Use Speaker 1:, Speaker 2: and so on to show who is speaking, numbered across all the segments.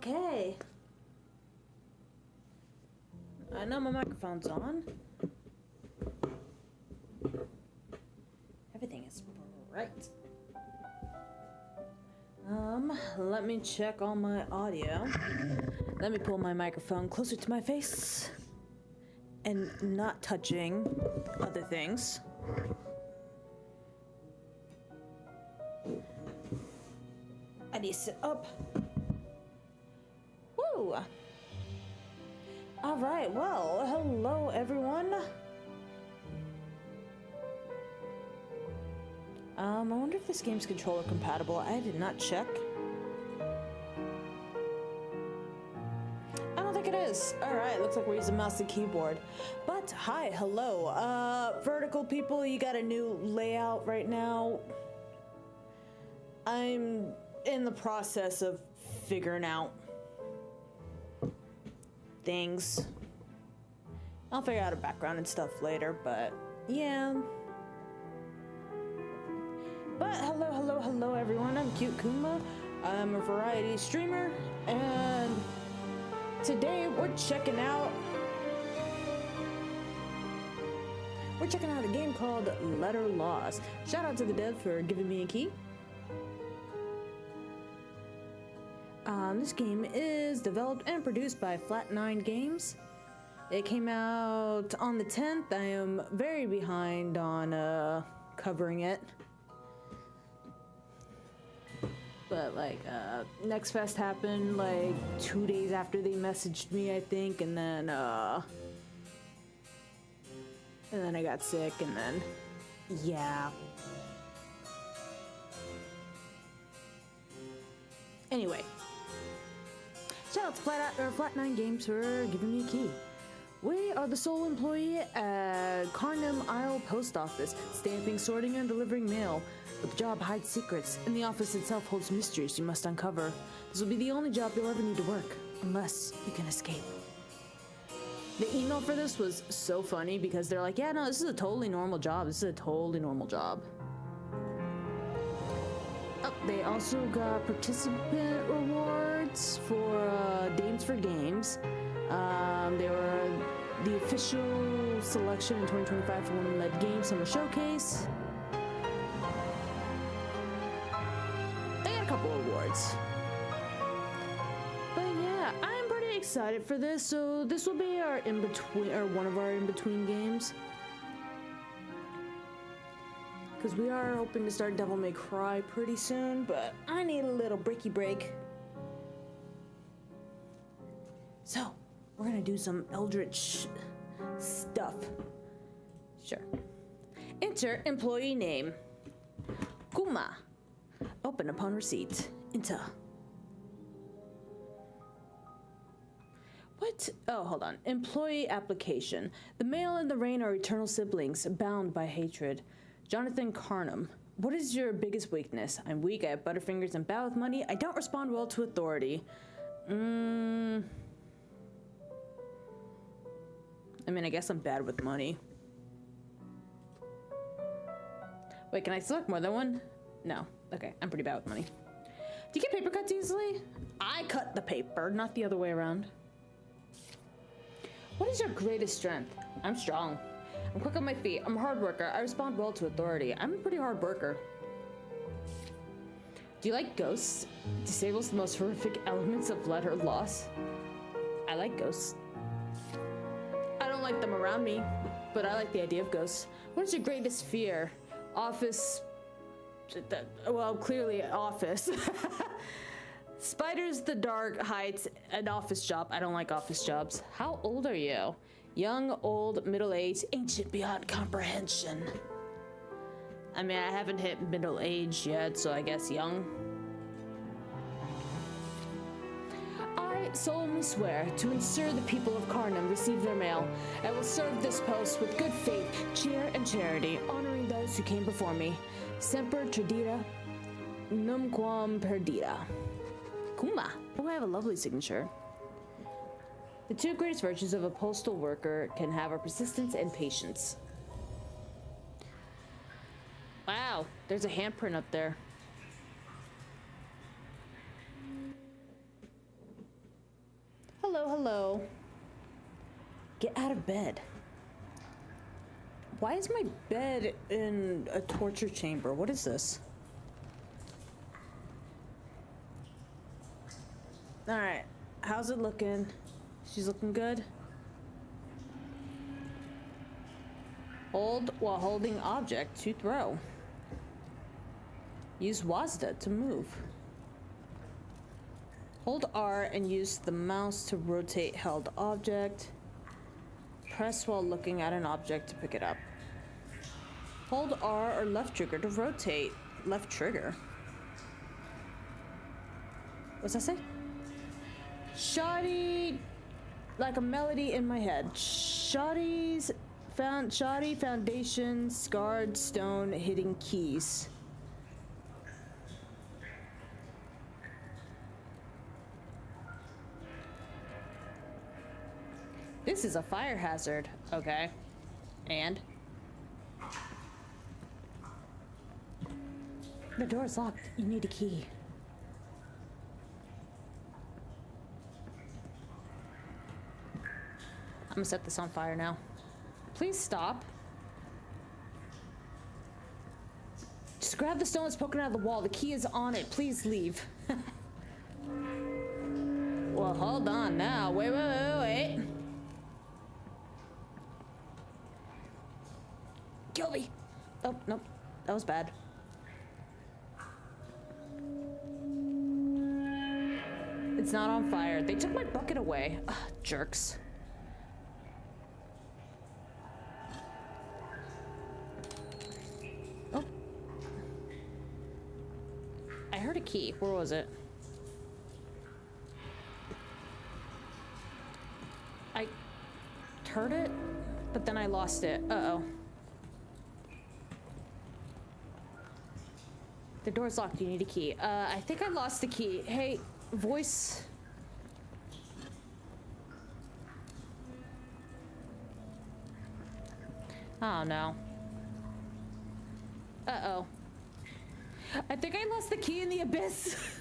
Speaker 1: Okay. I know my microphone's on. Everything is bright. Let me check all my audio. Let me pull my microphone closer to my face and not touching other things. I need to sit up. Woo! Alright, well, hello everyone. I wonder if this game's controller compatible. I did not check. I don't think it is. Alright, looks like we're using mouse and keyboard. But, hi, hello. Vertical people, you got a new layout right now. I'm in the process of figuring out things. I'll figure out a background and stuff later, but yeah. But hello everyone, I'm Cute Kuma. I'm a variety streamer, and today we're checking out a game called Letter Loss. Shout out to the dev for giving me a key. This game is developed and produced by Flat9 Games. It came out on the 10th. I am very behind on covering it. But like Next Fest happened like 2 days after they messaged me, I think, and then I got sick, and then yeah. Anyway, shout out to Flat9 Games for giving me a key. We are the sole employee at Carnum Isle Post Office, stamping, sorting, and delivering mail. But the job hides secrets, and the office itself holds mysteries you must uncover. This will be the only job you'll ever need to work, unless you can escape. The email for this was so funny because they're like, yeah, no, this is a totally normal job. This is a totally normal job. Oh, they also got participant rewards for Dames for Games. They were the official selection in 2025 for Women-Led Game Summer Showcase. They got a couple awards. But yeah, I'm pretty excited for this. So this will be our in-between, or one of our in-between games. Because we are hoping to start Devil May Cry pretty soon, but I need a little breaky break. So, we're gonna do some Eldritch stuff. Sure. Enter employee name. Kuma. Open upon receipt. Enter. What? Oh, hold on. Employee application. The male and the rain are eternal siblings, bound by hatred. Jonathan Carnum. What is your biggest weakness? I'm weak, I have butterfingers and bad with money. I don't respond well to authority. I mean, I guess I'm bad with money. Wait, can I select more than one? No. Okay, I'm pretty bad with money. Do you get paper cuts easily? I cut the paper, not the other way around. What is your greatest strength? I'm strong. I'm quick on my feet. I'm a hard worker. I respond well to authority. I'm a pretty hard worker. Do you like ghosts? Disables the most horrific elements of Letter Loss. I like ghosts. I don't like them around me, but I like the idea of ghosts. What is your greatest fear? Office. Well, clearly office. Spiders, the dark, heights, an office job. I don't like office jobs. How old are you? Young, old, middle-aged, ancient beyond comprehension. I mean, I haven't hit middle age yet, so I guess young. I solemnly swear to ensure the people of Carnum receive their mail. I will serve this post with good faith, cheer, and charity, honoring those who came before me. Semper Tradita, Numquam Perdita. Kuma. Oh, I have a lovely signature. The two greatest virtues of a postal worker can have are persistence and patience. Wow, there's a handprint up there. Hello, hello. Get out of bed. Why is my bed in a torture chamber? What is this? Alright. How's it looking? She's looking good? Hold while holding object to throw. Use WASD to move. Hold R and use the mouse to rotate held object. Press while looking at an object to pick it up. Hold R or left trigger to rotate. Left trigger? What's that say? Shoddy, like a melody in my head. Shoddy foundation, scarred stone, hitting keys. This is a fire hazard. Okay. And? The door's locked. You need a key. I'm gonna set this on fire now. Please stop. Just grab the stone that's poking out of the wall. The key is on it. Please leave. Well, hold on now. Wait. Kill me. Oh, nope. That was bad. It's not on fire. They took my bucket away. Ugh, jerks. Oh. I heard a key. Where was it? I heard it, but then I lost it. Uh-oh. The door's locked. You need a key. I think I lost the key. Hey, voice. Oh, no. Uh-oh. I think I lost the key in the abyss.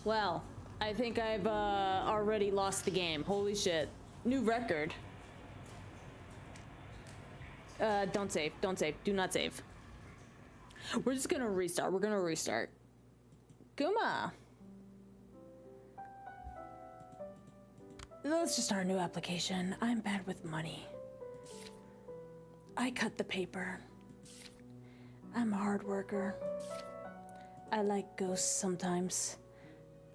Speaker 1: Well, I think I've already lost the game. Holy shit. New record. Don't save. Don't save. Do not save. We're just gonna restart. We're gonna restart. Guma. Let's just start a new application. I'm bad with money. I cut the paper. I'm a hard worker. I like ghosts sometimes.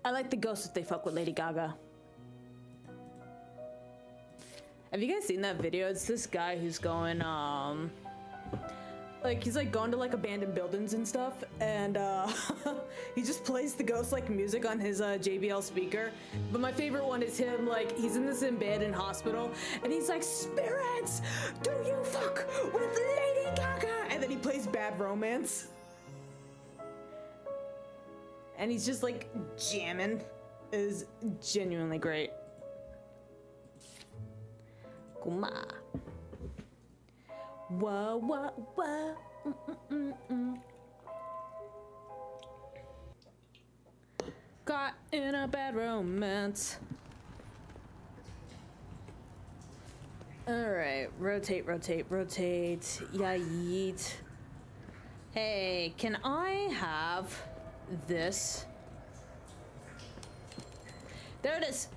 Speaker 1: I like the ghosts if they fuck with Lady Gaga. Have you guys seen that video? It's this guy who's going, like, he's like going to like abandoned buildings and stuff, and he just plays the ghost like music on his JBL speaker. But my favorite one is him, like, he's in this abandoned hospital, and he's like, "Spirits, do you fuck with Lady Gaga?" And then he plays Bad Romance. And he's just like jamming. It is genuinely great. Kuma. Whoa, whoa, whoa. Got in a bad romance. Alright, rotate, rotate, rotate. Yeah, yeet. Hey, can I have this? There it is.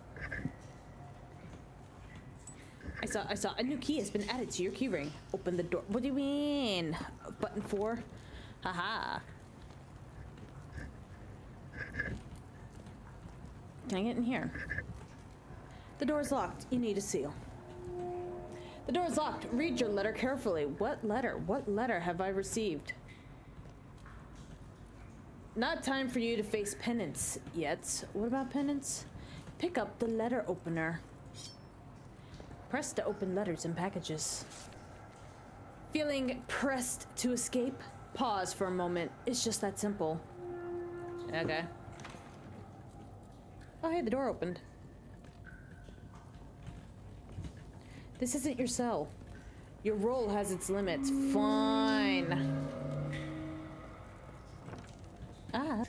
Speaker 1: I saw a new key has been added to your key ring. Open the door. What do you mean? Button 4? Haha. Can I get in here? The door is locked. You need a seal. The door is locked. Read your letter carefully. What letter? What letter have I received? Not time for you to face penance yet. What about penance? Pick up the letter opener. Press to open letters and packages. Feeling pressed to escape? Pause for a moment. It's just that simple. Okay. Oh, hey, the door opened. This isn't your cell. Your role has its limits. Fine. Ah.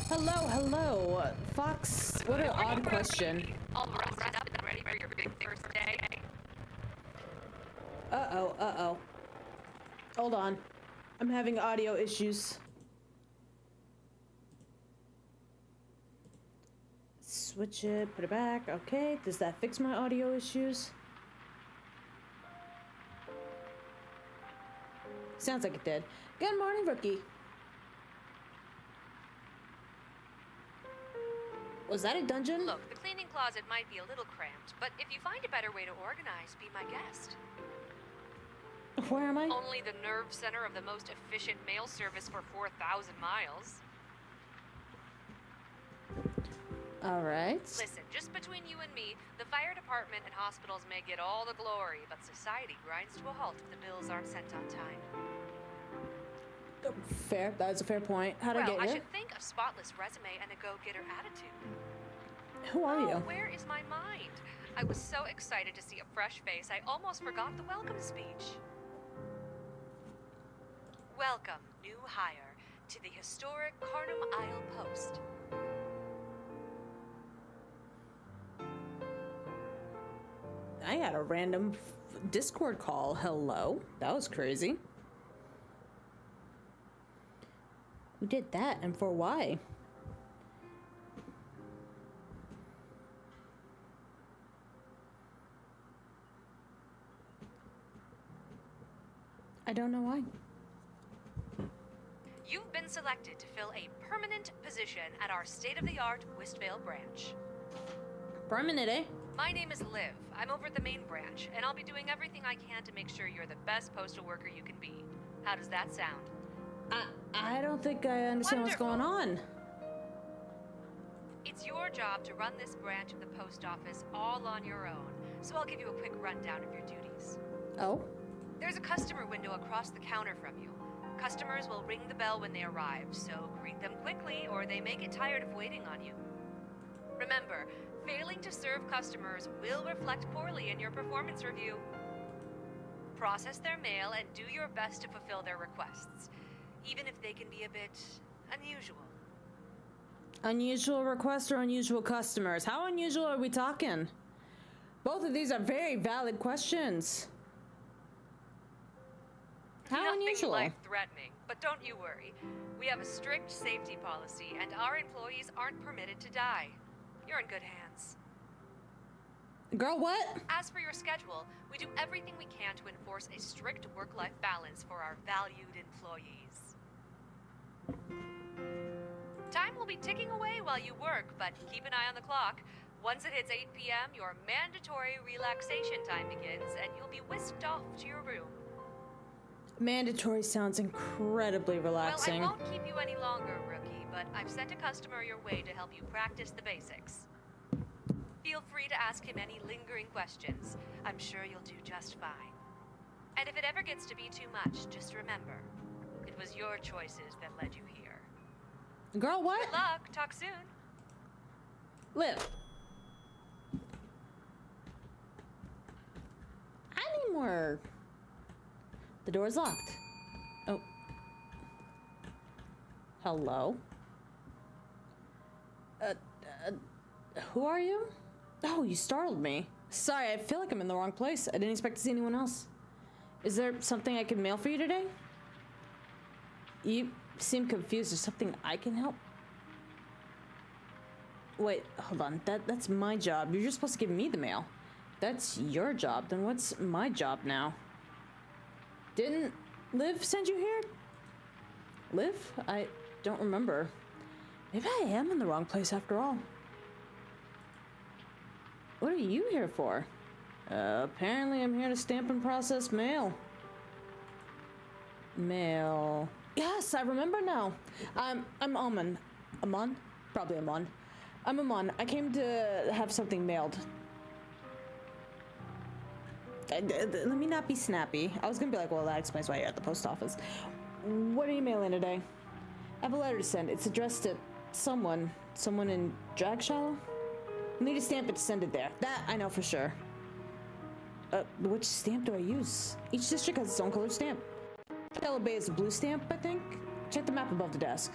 Speaker 1: Hello, hello. Fox, what an odd question.
Speaker 2: All rested up and ready for your big first day.
Speaker 1: Uh-oh, uh-oh. Hold on. I'm having audio issues. Switch it, put it back. Okay, does that fix my audio issues? Sounds like it did. Good morning, rookie. Was that a dungeon?
Speaker 2: Look, the cleaning closet might be a little cramped, but if you find a better way to organize, be my guest.
Speaker 1: Where am I?
Speaker 2: Only the nerve center of the most efficient mail service for 4,000 miles.
Speaker 1: All right.
Speaker 2: Listen, just between you and me, the fire department and hospitals may get all the glory, but society grinds to a halt if the bills aren't sent on time.
Speaker 1: Fair. That is a fair point. How'd I get
Speaker 2: Well, I
Speaker 1: here?
Speaker 2: should think a spotless resume and a go-getter attitude.
Speaker 1: Who are you?
Speaker 2: Where is my mind? I was so excited to see a fresh face, I almost forgot the welcome speech. Welcome, new hire, to the historic Carnum Isle Post.
Speaker 1: I got a random Discord call. Hello. That was crazy. Who did that and for why? I don't know why.
Speaker 2: You've been selected to fill a permanent position at our state-of-the-art Westvale branch.
Speaker 1: Permanent, eh?
Speaker 2: My name is Liv. I'm over at the main branch, and I'll be doing everything I can to make sure you're the best postal worker you can be. How does that sound?
Speaker 1: I don't think I understand what's going on.
Speaker 2: It's your job to run this branch of the post office all on your own, so I'll give you a quick rundown of your duties.
Speaker 1: Oh?
Speaker 2: There's a customer window across the counter from you. Customers will ring the bell when they arrive, so greet them quickly or they may get tired of waiting on you. Remember, failing to serve customers will reflect poorly in your performance review. Process their mail and do your best to fulfill their requests, even if they can be a bit unusual.
Speaker 1: Unusual requests or unusual customers? How unusual are we talking? Both of these are very valid questions. How
Speaker 2: Nothing
Speaker 1: unusual?
Speaker 2: life-threatening, but don't you worry. We have a strict safety policy, and our employees aren't permitted to die. You're in good hands.
Speaker 1: Girl, what?
Speaker 2: As for your schedule, we do everything we can to enforce a strict work-life balance for our valued employees. Time will be ticking away while you work, but keep an eye on the clock. Once it hits 8 p.m., your mandatory relaxation time begins, and you'll be whisked off to your room.
Speaker 1: Mandatory sounds incredibly relaxing.
Speaker 2: Well, I won't keep you any longer, rookie, but I've sent a customer your way to help you practice the basics. Feel free to ask him any lingering questions. I'm sure you'll do just fine. And if it ever gets to be too much, just remember, it was your choices that led you here.
Speaker 1: Girl, what?
Speaker 2: Good luck. Talk soon.
Speaker 1: Liv. I need more. The door's locked. Oh. Hello? Who are you? Oh, you startled me. Sorry, I feel like I'm in the wrong place. I didn't expect to see anyone else. Is there something I can mail for you today? You seem confused. Is something I can help? Wait, hold on. That's my job. You're just supposed to give me the mail. That's your job. Then what's my job now? Didn't Liv send you here? Liv? I don't remember. Maybe I am in the wrong place after all. What are you here for? Apparently I'm here to stamp and process mail. Mail. Yes, I remember now. I'm Amon. Amon? Probably Amon. I'm Amon. I came to have something mailed. Let me not be snappy. I was gonna be like, well, that explains why you're at the post office. What are you mailing today? I have a letter to send. It's addressed to someone in Dragshallow. I need a stamp it to send it there. That I know for sure. Which stamp do I use? Each district has its own colored stamp. Yellow Bay is a blue stamp, I think. Check the map above the desk.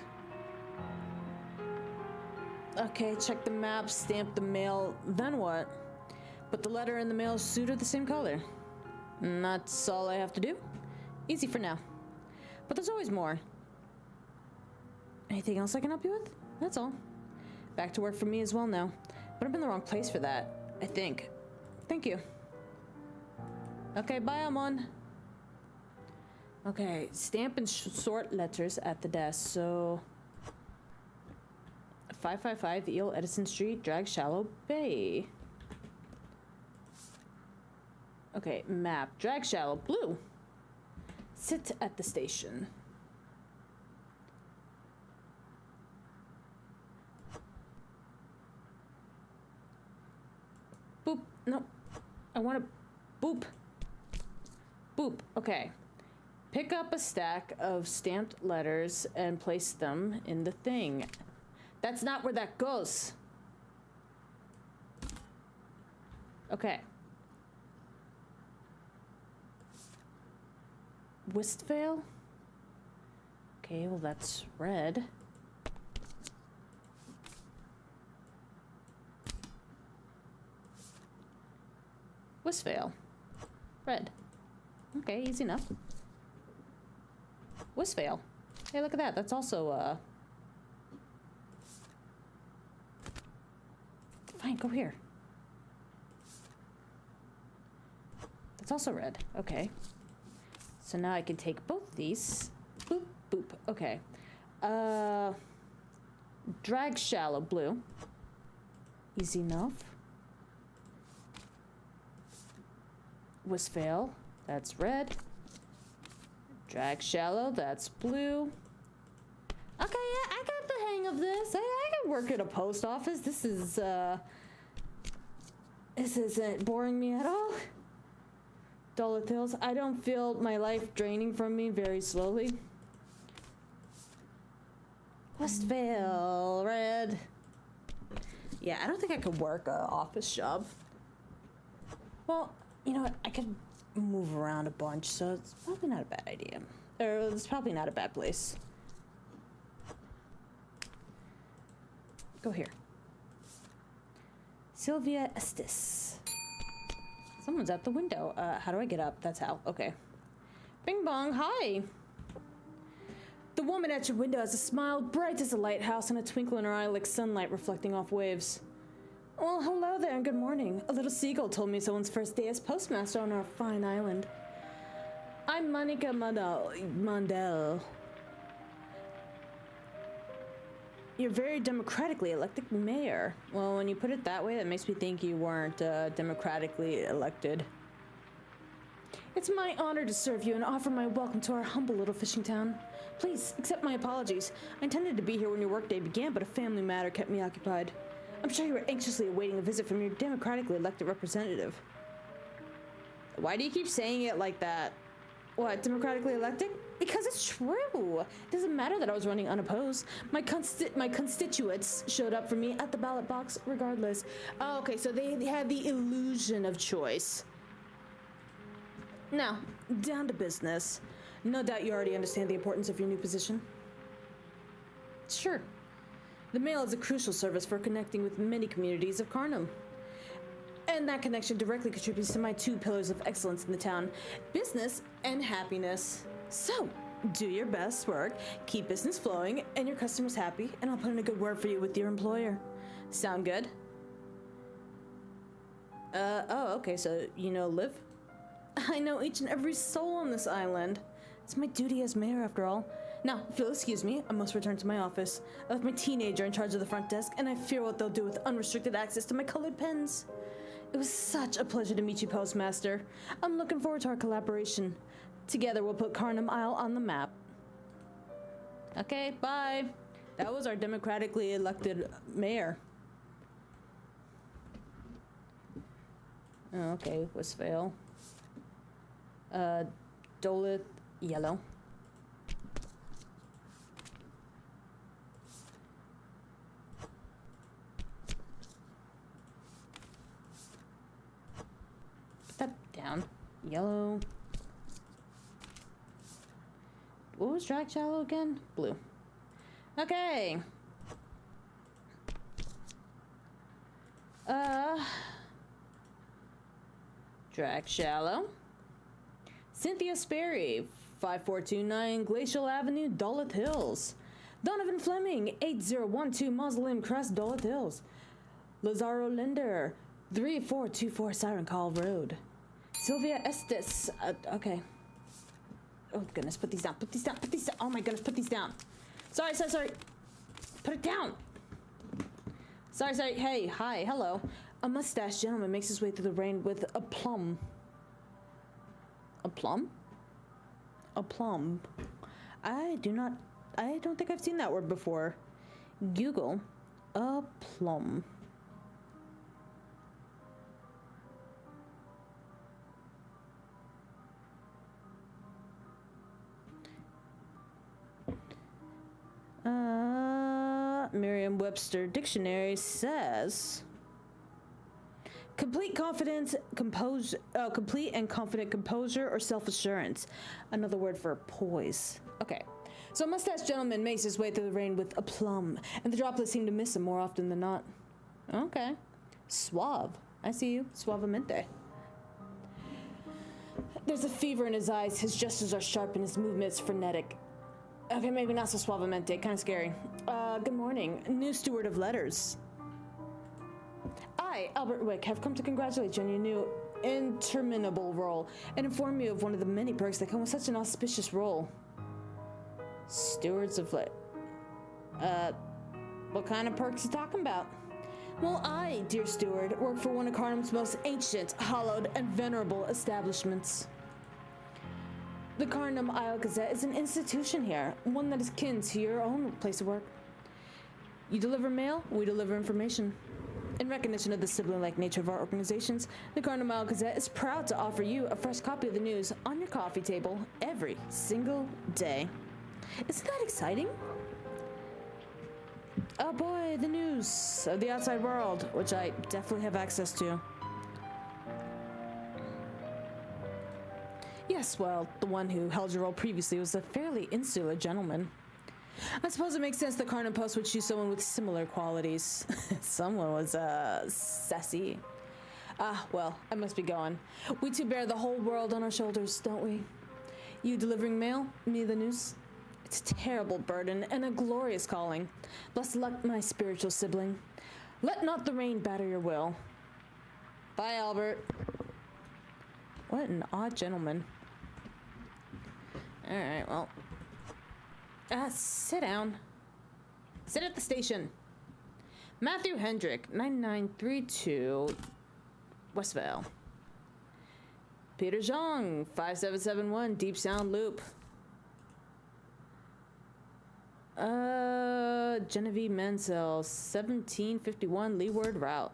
Speaker 1: Okay, check the map, stamp the mail, then what? Put the letter in the mail suit of the same color. And that's all I have to do. Easy for now. But there's always more. Anything else I can help you with? That's all. Back to work for me as well now. But I'm in the wrong place for that, I think. Thank you. Okay, bye, Amon. Okay, stamp and sort letters at the desk, so... 555 Eel Edison Street, Drag Shallow Bay. Okay, map. Drag Shallow Blue. Sit at the station. Boop. No. I want to... Boop. Boop. Okay. Pick up a stack of stamped letters and place them in the thing. That's not where that goes. Okay. Westvale? Okay, well that's red. Westvale. Red. Okay, easy enough. Westvale. Hey, look at that. That's also, Fine, go here. That's also red. Okay. So now I can take both these. Boop, boop. Okay. Drag Shallow Blue. Easy enough. Westvale. That's red. Drag Shallow. That's blue. Okay, yeah, I got the hang of this. I can work at a post office. This isn't boring me at all. Dollar Hills. I don't feel my life draining from me very slowly. Westvale, red. Yeah, I don't think I could work a office job. Well, you know what? I could move around a bunch, so it's probably not a bad idea. Or it's probably not a bad place. Go here. Sylvia Estes. Someone's at the window. How do I get up? That's how. Okay. Bing bong. Hi. The woman at your window has a smile bright as a lighthouse and a twinkle in her eye like sunlight reflecting off waves. Well, hello there and good morning. A little seagull told me someone's first day as postmaster on our fine island. I'm Monica Mondel. You're very democratically elected mayor. Well, when you put it that way, that makes me think you weren't democratically elected. It's my honor to serve you and offer my welcome to our humble little fishing town. Please, accept my apologies. I intended to be here when your workday began, but a family matter kept me occupied. I'm sure you were anxiously awaiting a visit from your democratically elected representative. Why do you keep saying it like that? What, democratically elected? Because it's true. It doesn't matter that I was running unopposed. My constituents showed up for me at the ballot box regardless. Oh, okay, so they had the illusion of choice. Now, down to business. No doubt you already understand the importance of your new position. Sure. The mail is a crucial service for connecting with many communities of Carnum. And that connection directly contributes to my two pillars of excellence in the town, business and happiness. So, do your best work, keep business flowing, and your customers happy, and I'll put in a good word for you with your employer. Sound good? Oh, okay, so you know Liv? I know each and every soul on this island. It's my duty as mayor, after all. Now, if you'll excuse me, I must return to my office. I left my teenager in charge of the front desk, and I fear what they'll do with unrestricted access to my colored pens. It was such a pleasure to meet you, Postmaster. I'm looking forward to our collaboration. Together, we'll put Carnum Isle on the map. Okay, bye. That was our democratically elected mayor. Oh, okay, Westvale. Dolith, yellow. Put that down. Yellow. What was Drag Shallow again? Blue. Okay. Drag Shallow. Cynthia Sperry, 5429 Glacial Avenue, Duluth Hills. Donovan Fleming, 8012 Mausoleum Crest, Duluth Hills. Lazaro Linder, 3424 Siren Call Road. Sylvia Estes, okay. Oh goodness, put these down, put these down, put these down. Oh my goodness, put these down. Sorry. Put it down. Sorry. Hey, hi, hello. A mustached gentleman makes his way through the rain with a plum. A plum? A plum. I don't think I've seen that word before. Google. A plum. Merriam-Webster Dictionary says complete and confident composure or self-assurance. Another word for poise. Okay. So a mustached gentleman makes his way through the rain with aplomb, and the droplets seem to miss him more often than not. Okay. Suave. I see you. Suavemente. There's a fever in his eyes. His gestures are sharp and his movements frenetic. Okay, maybe not so suavemente. Kind of scary. Good morning. New steward of letters. I, Albert Wick, have come to congratulate you on your new interminable role and inform you of one of the many perks that come with such an auspicious role. Stewards of letters. What kind of perks you talking about? Well, I, dear steward, work for one of Carnum's most ancient, hallowed, and venerable establishments. The Carnum Isle Gazette is an institution here, one that is kin to your own place of work. You deliver mail, we deliver information. In recognition of the sibling-like nature of our organizations, the Carnum Isle Gazette is proud to offer you a fresh copy of the news on your coffee table every single day. Isn't that exciting? Oh boy, the news of the outside world, which I definitely have access to. Yes, well, the one who held your role previously was a fairly insular gentleman. I suppose it makes sense that Carnum Post would choose someone with similar qualities. Someone was, sassy. Ah, well, I must be going. We two bear the whole world on our shoulders, don't we? You delivering mail, me the news. It's a terrible burden and a glorious calling. Bless luck, my spiritual sibling. Let not the rain batter your will. Bye, Albert. What an odd gentleman. Alright, well. Sit down. Sit at the station. Matthew Hendrick, 9932 Westvale. Peter Zhang, 5771 Deep Sound Loop. Genevieve Mansell, 1751 Leeward Route.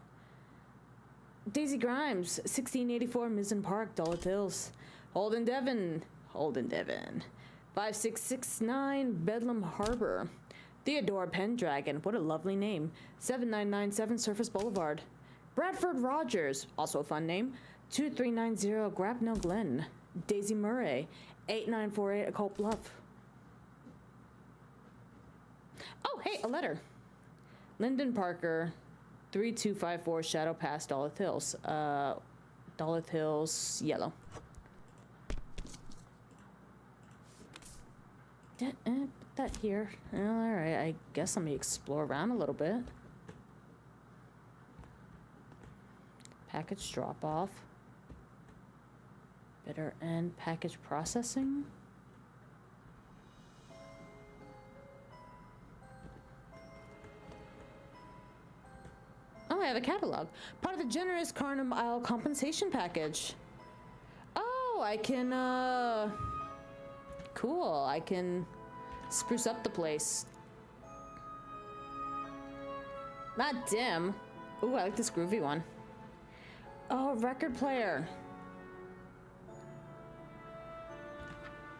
Speaker 1: Daisy Grimes, 1684 Mizzen Park, Duluth Hills. Holden Devon, 5669 Bedlam Harbor. Theodore Pendragon, what a lovely name, 7997 Surface Boulevard. Bradford Rogers, also a fun name, 2390 Grabnell Glen. Daisy Murray, 8948 Occult Bluff. Oh, hey, a letter. Lyndon Parker, 3254 Shadow Pass, Duluth Hills. Duluth Hills, yellow. Put that here. Alright, I guess let me explore around a little bit. Package drop-off. Bitter end package processing. Oh, I have a catalog. Part of the generous Carnum Isle compensation package. Oh, I can, cool. I can spruce up the place. Not dim. Ooh, I like this groovy one. Oh, record player.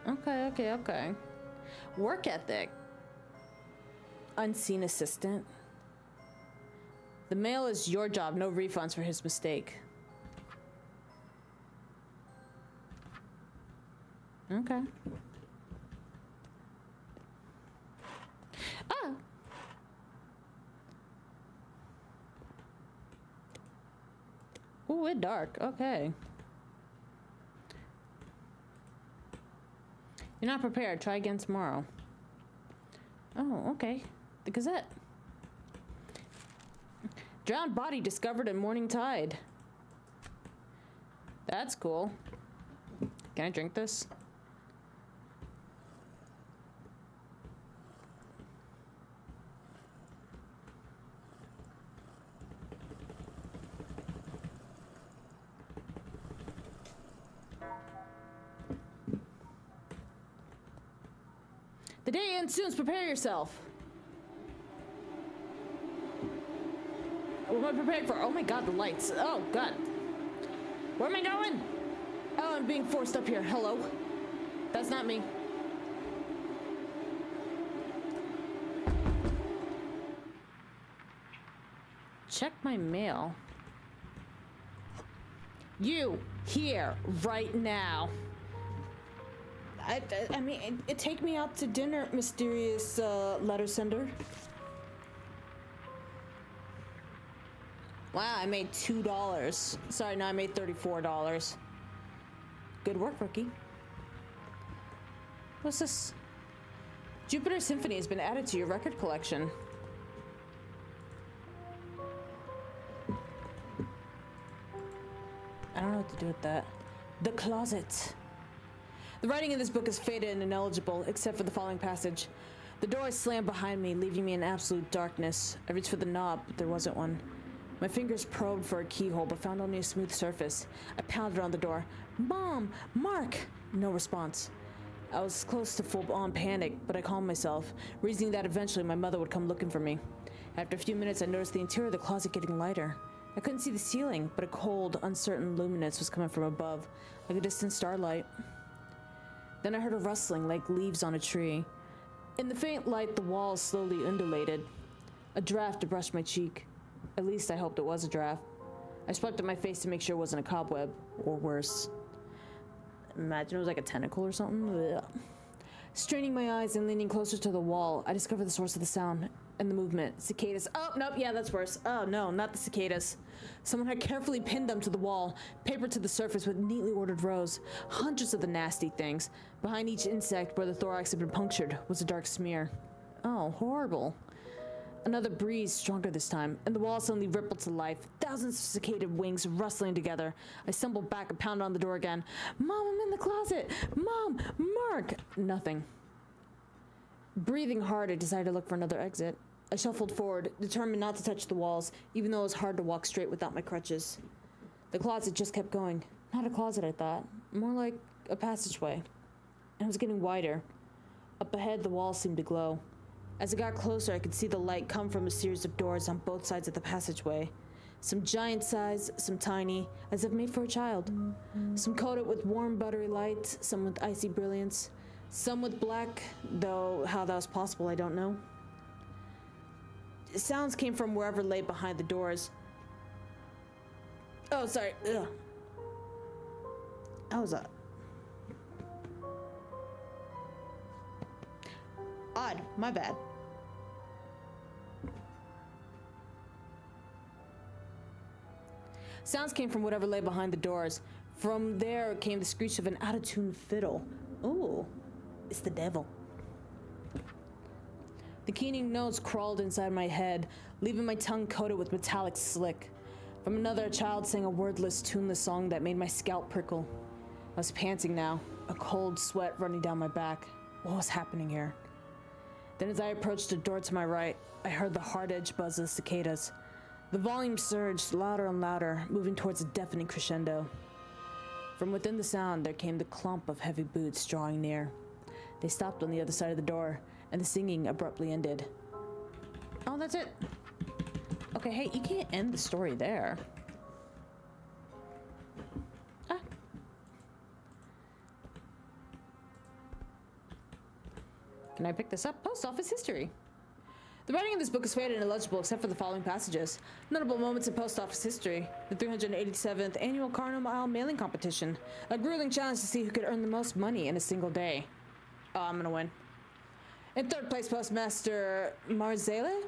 Speaker 1: Okay. Work ethic. Unseen assistant. The mail is your job, no refunds for his mistake. Okay. Ah! Ooh, it's dark. Okay. You're not prepared. Try again tomorrow. Oh, okay. The Gazette. Drowned body discovered at morning tide. That's cool. Can I drink this? The day ends soon, prepare yourself. What am I prepared for? Oh my god, the lights. Oh god. Where am I going? Oh, I'm being forced up here. Hello? That's not me. Check my mail. You, here, right now. I mean, take me out to dinner, mysterious letter sender. Wow, I made $2. Sorry, no, I made $34. Good work, rookie. What's this? Jupiter Symphony has been added to your record collection. I don't know what to do with that. The closet. The writing in this book is faded and ineligible, except for the following passage. The door is slammed behind me, leaving me in absolute darkness. I reached for the knob, but there wasn't one. My fingers probed for a keyhole, but found only a smooth surface. I pounded on the door. Mom! Mark! No response. I was close to full-on panic, but I calmed myself, reasoning that eventually my mother would come looking for me. After a few minutes, I noticed the interior of the closet getting lighter. I couldn't see the ceiling, but a cold, uncertain luminance was coming from above, like a distant starlight. Then I heard a rustling like leaves on a tree. In the faint light, the walls slowly undulated. A draft brushed my cheek. At least I hoped it was a draft. I swiped at my face to make sure it wasn't a cobweb, or worse. Imagine it was like a tentacle or something. Ugh. Straining my eyes and leaning closer to the wall, I discovered the source of the sound and the movement. Cicadas. Oh, nope, yeah, that's worse. Oh, no, not the cicadas. Someone had carefully pinned them to the wall, papered to the surface with neatly ordered rows. Hundreds of the nasty things. Behind each insect, where the thorax had been punctured, was a dark smear. Oh, horrible. Another breeze, stronger this time, and the wall suddenly rippled to life. Thousands of cicada wings rustling together. I stumbled back and pounded on the door again. Mom, I'm in the closet! Mom! Mark! Nothing. Breathing hard, I decided to look for another exit. I shuffled forward, determined not to touch the walls, even though it was hard to walk straight without my crutches. The closet just kept going. Not a closet, I thought. More like a passageway. And it was getting wider. Up ahead, the walls seemed to glow. As I got closer, I could see the light come from a series of doors on both sides of the passageway. Some giant size, some tiny, as if made for a child. Some coated with warm, buttery light, some with icy brilliance. Some with black, though how that was possible, I don't know. Sounds came from wherever lay behind the doors. Oh, sorry. Ugh. That was odd. My bad. Sounds came from whatever lay behind the doors. From there came the screech of an out-of-tune fiddle. Ooh, it's the devil. The keening notes crawled inside my head, leaving my tongue coated with metallic slick. From another, a child sang a wordless, tuneless song that made my scalp prickle. I was panting now, a cold sweat running down my back. What was happening here? Then as I approached a door to my right, I heard the hard-edged buzz of the cicadas. The volume surged louder and louder, moving towards a deafening crescendo. From within the sound, there came the clomp of heavy boots drawing near. They stopped on the other side of the door, and the singing abruptly ended. Oh, that's it. Okay, hey, you can't end the story there. Ah. Can I pick this up? Post office history. The writing in this book is faded and illegible except for the following passages. Notable moments in post office history. The 387th annual Carnum Isle mailing competition. A grueling challenge to see who could earn the most money in a single day. Oh, I'm gonna win. In third place, Postmaster Marzale?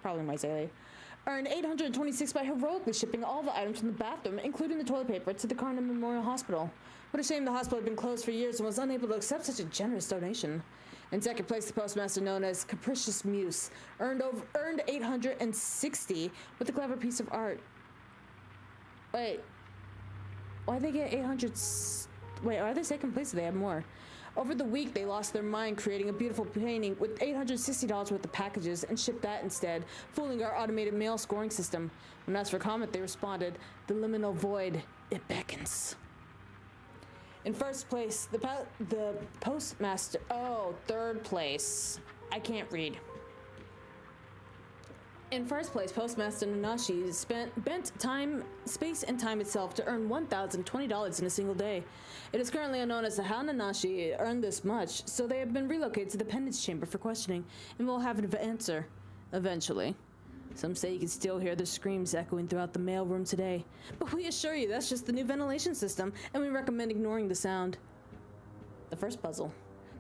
Speaker 1: Probably Marzale. earned 826 by heroically shipping all the items from the bathroom, including the toilet paper, to the Carnum Memorial Hospital. What a shame the hospital had been closed for years and was unable to accept such a generous donation. In second place, the postmaster known as Capricious Muse earned 860 with a clever piece of art. Wait, why'd they get 800? Wait, are they second place or they have more? Over the week, they lost their mind creating a beautiful painting with $860 worth of packages and shipped that instead, fooling our automated mail scoring system. When asked for comment, they responded, "The liminal void, it beckons." In first place, the postmaster... Oh, third place. I can't read. In first place, Postmaster Nanashi bent space and time itself to earn $1,020 in a single day. It is currently unknown as to how Nanashi earned this much, so they have been relocated to the penance chamber for questioning, and will have an answer eventually. Some say you can still hear the screams echoing throughout the mailroom today, but we assure you that's just the new ventilation system, and we recommend ignoring the sound. The first puzzle.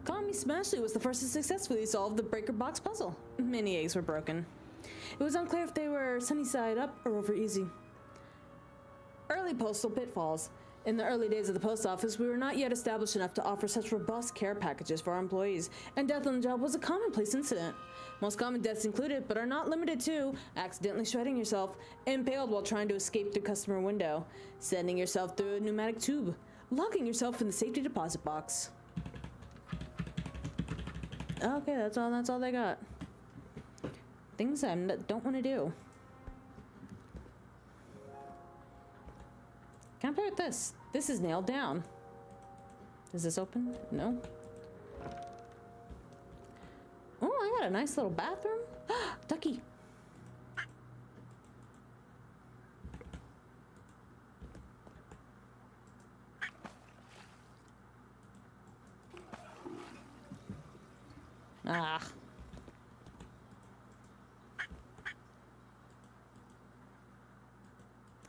Speaker 1: Kami Smashley was the first to successfully solve the breaker box puzzle. Many eggs were broken. It was unclear if they were sunny side up or over easy. Early postal pitfalls. In the early days of the post office, we were not yet established enough to offer such robust care packages for our employees, and death on the job was a commonplace incident. Most common deaths included, but are not limited to, accidentally shredding yourself, impaled while trying to escape through customer window, sending yourself through a pneumatic tube, locking yourself in the safety deposit box. Okay, that's all they got. Things I don't want to do. Can I play with this? This is nailed down. Is this open? No. Oh, I got a nice little bathroom. Ducky. Ah.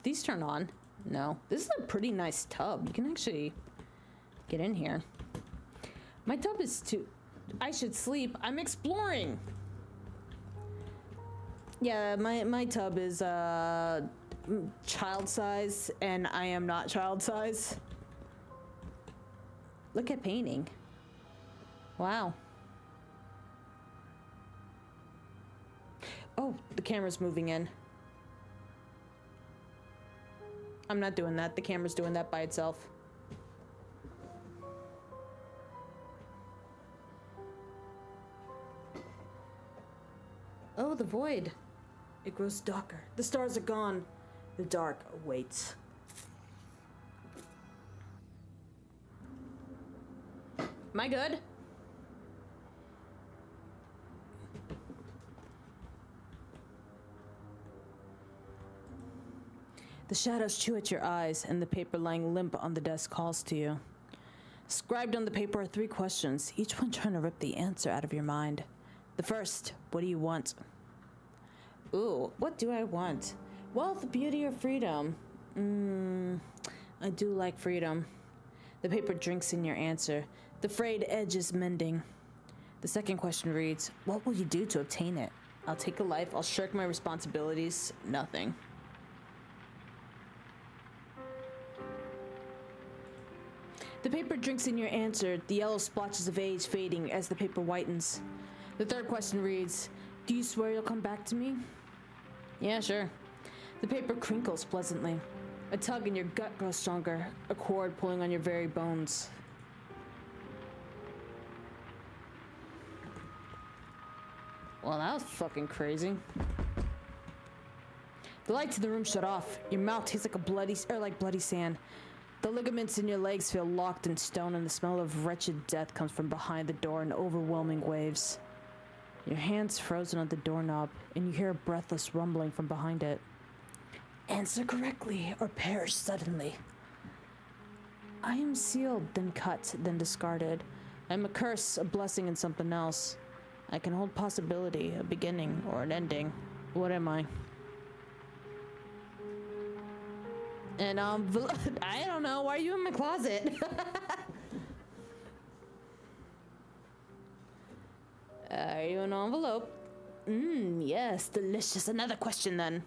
Speaker 1: These turn on? No. This is a pretty nice tub. You can actually get in here. My tub is too... I should sleep. I'm exploring. Yeah, my tub is child size, and I am not child size. Look at painting. Wow. Oh, the camera's moving in. I'm not doing that. The camera's doing that by itself. Oh, the void. It grows darker. The stars are gone. The dark awaits. Am I good? The shadows chew at your eyes, and the paper lying limp on the desk calls to you. Scribed on the paper are 3 questions, each one trying to rip the answer out of your mind. The first, what do you want? Ooh, what do I want? Wealth, beauty, or freedom? I do like freedom. The paper drinks in your answer. The frayed edge is mending. The second question reads, what will you do to obtain it? I'll take a life, I'll shirk my responsibilities, nothing. The paper drinks in your answer, the yellow splotches of age fading as the paper whitens. The third question reads, do you swear you'll come back to me? Yeah, sure. The paper crinkles pleasantly. A tug in your gut grows stronger, a cord pulling on your very bones. Well, that was fucking crazy. The lights in the room shut off. Your mouth tastes like bloody sand. The ligaments in your legs feel locked in stone, and the smell of wretched death comes from behind the door in overwhelming waves. Your hand's frozen on the doorknob, and you hear a breathless rumbling from behind it. Answer correctly, or perish suddenly. I am sealed, then cut, then discarded. I am a curse, a blessing, and something else. I can hold possibility, a beginning, or an ending. What am I? And I don't know. Why are you in my closet? Are you an envelope? Yes, delicious. Another question then.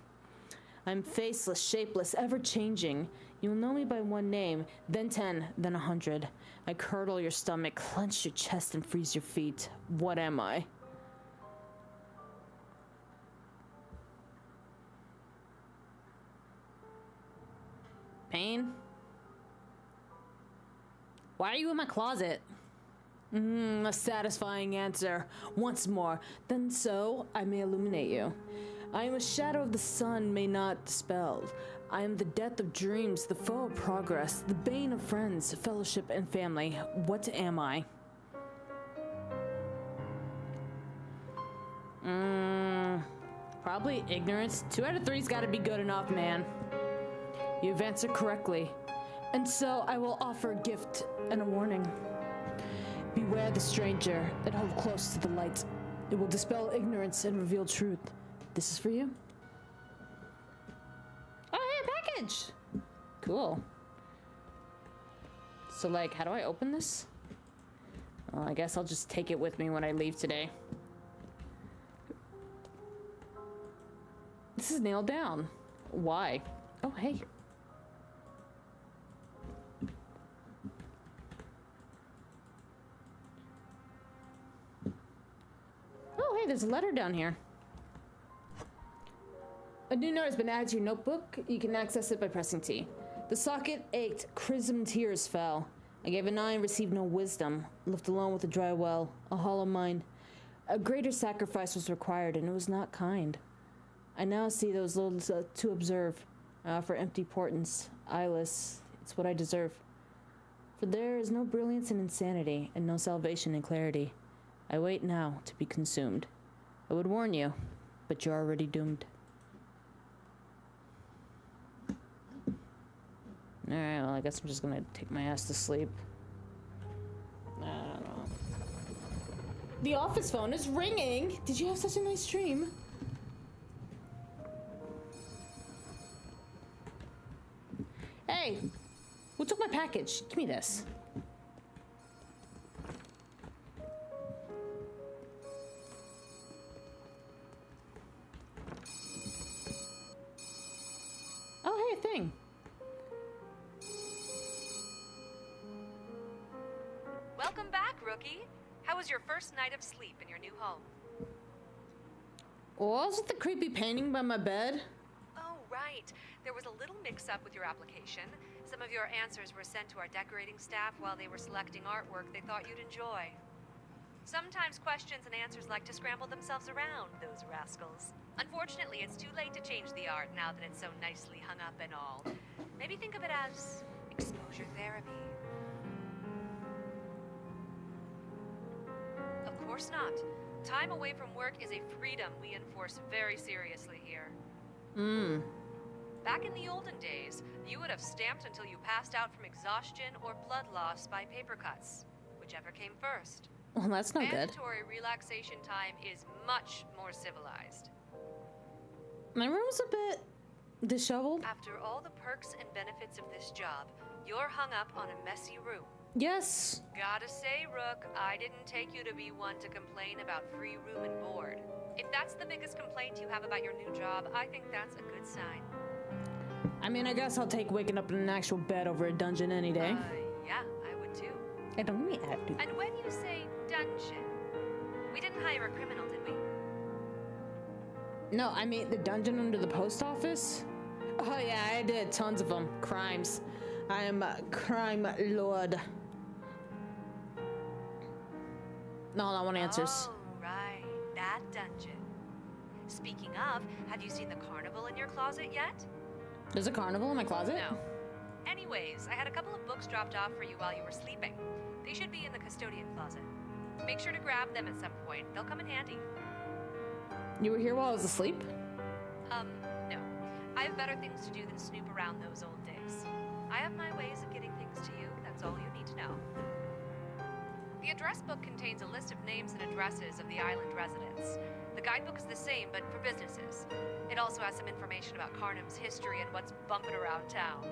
Speaker 1: I'm faceless, shapeless, ever-changing. You'll know me by one name, then 10, then 100. I curdle your stomach, clench your chest, and freeze your feet. What am I? Pain? Why are you in my closet? A satisfying answer. Once more, then so I may illuminate you. I am a shadow of the sun may not dispel. I am the death of dreams, the foe of progress, the bane of friends, fellowship, and family. What am I? Probably ignorance. 2 out of 3's gotta be good enough, man. You've answered correctly. And so I will offer a gift and a warning. Beware the stranger and hold close to the light. It will dispel ignorance and reveal truth. This is for you. Oh, hey, a package! Cool. So, like, how do I open this? Well, I guess I'll just take it with me when I leave today. This is nailed down. Why? Oh, hey. Oh, hey, there's a letter down here. A new note has been added to your notebook. You can access it by pressing T. The socket ached, chrism tears fell. I gave a 9, received no wisdom. Left alone with a dry well, a hollow mind. A greater sacrifice was required, and it was not kind. I now see those little to observe. For empty portents, eyeless, it's what I deserve. For there is no brilliance in insanity, and no salvation in clarity. I wait now to be consumed. I would warn you, but you're already doomed. Alright, well, I guess I'm just gonna take my ass to sleep. I don't know. The office phone is ringing! Did you have such a nice dream? Hey! Who took my package? Give me this. Oh, hey, a thing.
Speaker 2: Welcome back, rookie. How was your first night of sleep in your new home?
Speaker 1: What was with the creepy painting by my bed?
Speaker 2: Oh, right. There was a little mix-up with your application. Some of your answers were sent to our decorating staff while they were selecting artwork they thought you'd enjoy. Sometimes questions and answers like to scramble themselves around, those rascals. Unfortunately, it's too late to change the art now that it's so nicely hung up and all. Maybe think of it as exposure therapy. Of course not. Time away from work is a freedom we enforce very seriously here. Back in the olden days, you would have stamped until you passed out from exhaustion or blood loss by paper cuts, whichever came first.
Speaker 1: Well, that's not good.
Speaker 2: Mandatory relaxation time is much more civilized.
Speaker 1: My room's a bit disheveled.
Speaker 2: After all the perks and benefits of this job, you're hung up on a messy room.
Speaker 1: Yes.
Speaker 2: Gotta say, Rook, I didn't take you to be one to complain about free room and board. If that's the biggest complaint you have about your new job, I think that's a good sign.
Speaker 1: I mean, I guess I'll take waking up in an actual bed over a dungeon any day.
Speaker 2: Yeah, I would too.
Speaker 1: I don't mean I do.
Speaker 2: And when you say dungeon, we didn't hire a criminal, did we?
Speaker 1: No, I mean the dungeon under the post office. Oh yeah, I did tons of them. Crimes. I am a crime lord. No, I want answers.
Speaker 2: Oh, right. That dungeon. Speaking of, have you seen the carnival in your closet yet?
Speaker 1: There's a carnival in my closet?
Speaker 2: No. Anyways, I had a couple of books dropped off for you while you were sleeping. They should be in the custodian closet. Make sure to grab them at some point. They'll come in handy.
Speaker 1: You were here while I was asleep?
Speaker 2: No. I have better things to do than snoop around those old days. I have my ways of getting things to you. That's all you need to know. The address book contains a list of names and addresses of the island residents. The guidebook is the same, but for businesses. It also has some information about Carnum's history and what's bumping around town.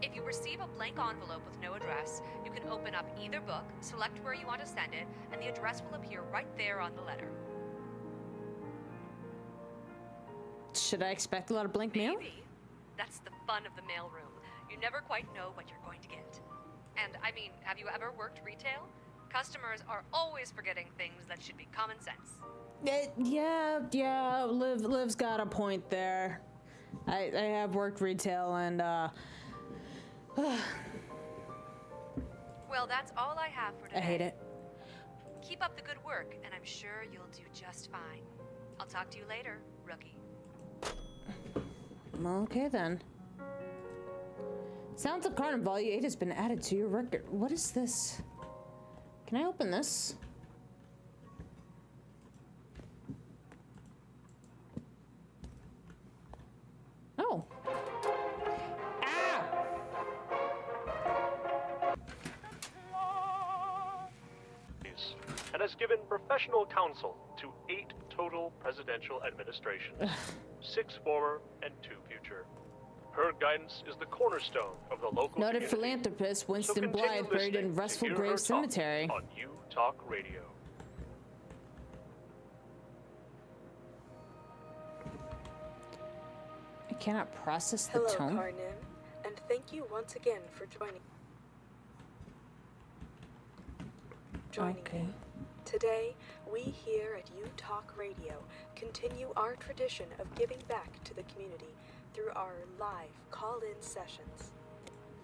Speaker 2: If you receive a blank envelope with no address, you can open up either book, select where you want to send it, and the address will appear right there on the letter.
Speaker 1: Should I expect a lot of blank mail?
Speaker 2: Maybe. That's the fun of the mailroom. You never quite know what you're going to get. And I mean, have you ever worked retail? Customers are always forgetting things that should be common sense.
Speaker 1: Yeah, Liv's got a point there. I have worked retail and
Speaker 2: Well, that's all I have for today.
Speaker 1: I hate it.
Speaker 2: Keep up the good work, and I'm sure you'll do just fine. I'll talk to you later, rookie.
Speaker 1: Okay then. Sounds of Carnum Volume 8 has been added to your record. What is this? Can I open this? Oh. Ah!
Speaker 3: And has given professional counsel to 8 total presidential administrations, 6 former and 2 future. Her guidance is the cornerstone of the local
Speaker 1: Noted
Speaker 3: community.
Speaker 1: philanthropist Winston
Speaker 3: So
Speaker 1: Blythe,
Speaker 3: continue
Speaker 1: buried in
Speaker 3: listening to
Speaker 1: Restful
Speaker 3: hear her
Speaker 1: Grave
Speaker 3: talk
Speaker 1: Cemetery.
Speaker 3: On U Talk Radio.
Speaker 1: I cannot process the
Speaker 4: Hello,
Speaker 1: tone.
Speaker 4: Carnim, and thank you once again for joining
Speaker 1: Okay.
Speaker 4: me. Today, we here at U Talk Radio continue our tradition of giving back to the community through our live call-in sessions.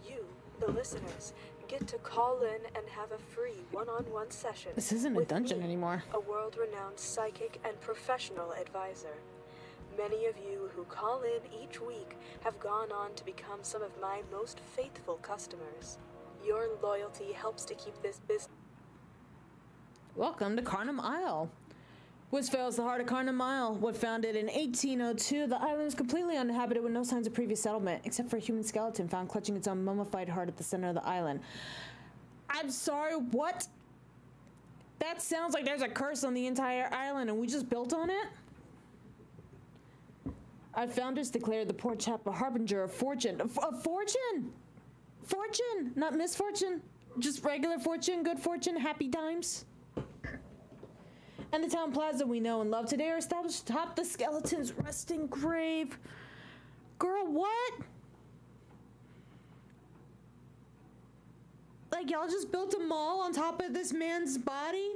Speaker 4: You, the listeners, get to call in and have a free one-on-one session.
Speaker 1: This isn't a
Speaker 4: with
Speaker 1: dungeon
Speaker 4: me,
Speaker 1: anymore.
Speaker 4: a world-renowned psychic and professional advisor. Many of you who call in each week have gone on to become some of my most faithful customers. Your loyalty helps to keep this business.
Speaker 1: Welcome to Carnum Isle. Wisvale is the heart of Carnum Isle. What founded in 1802, the island is completely uninhabited with no signs of previous settlement, except for a human skeleton found clutching its own mummified heart at the center of the island. I'm sorry, what? That sounds like there's a curse on the entire island and we just built on it? Our founders declared the poor chap a harbinger of fortune. Of fortune! Fortune! Not misfortune. Just regular fortune, good fortune, happy times. And the town plaza we know and love today are established atop the skeleton's resting grave. Girl, what? Like, y'all just built a mall on top of this man's body?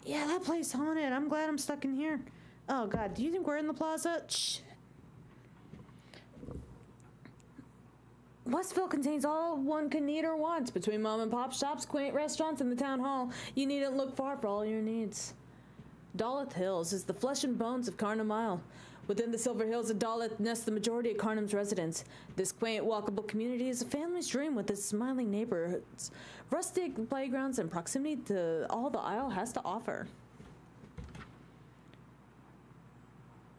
Speaker 1: Yeah, that place haunted. I'm glad I'm stuck in here. Oh, God. Do you think we're in the plaza? Shh. Westville contains all one can need or want. Between mom and pop shops, quaint restaurants, and the town hall, you needn't look far for all your needs. Dolith Hills is the flesh and bones of Carnum Isle. Within the Silver Hills of Dolith nests the majority of Carnum's residents. This quaint, walkable community is a family's dream with its smiling neighborhoods, rustic playgrounds, and proximity to all the Isle has to offer.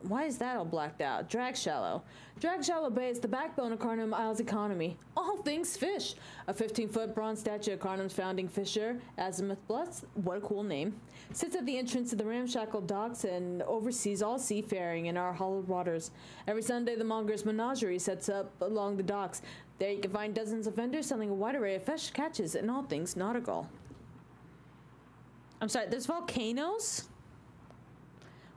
Speaker 1: Why is that all blacked out? Drag Shallow. Drag Shallow Bay is the backbone of Carnum Isle's economy. All things fish. A 15-foot bronze statue of Carnum's founding fisher, Azimuth Blutz, what a cool name, sits at the entrance to the ramshackle docks and oversees all seafaring in our hollowed waters. Every Sunday, the Monger's Menagerie sets up along the docks. There you can find dozens of vendors selling a wide array of fish catches and all things nautical. I'm sorry, there's volcanoes?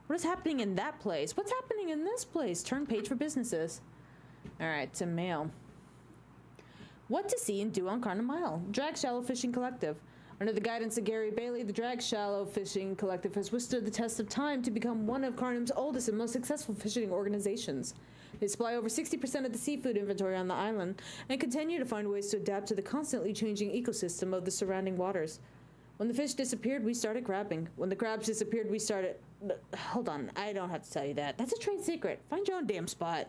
Speaker 1: What is happening in that place? What's happening in this place? Turn page for businesses. Alright, to mail. What to see and do on Carnum Isle. Drag Shallow Fishing Collective. Under the guidance of Gary Bailey, the Drag Shallow Fishing Collective has withstood the test of time to become one of Carnum's oldest and most successful fishing organizations. They supply over 60% of the seafood inventory on the island and continue to find ways to adapt to the constantly changing ecosystem of the surrounding waters. When the fish disappeared, we started crabbing. When the crabs disappeared, we started... Hold on, I don't have to tell you that. That's a trade secret. Find your own damn spot.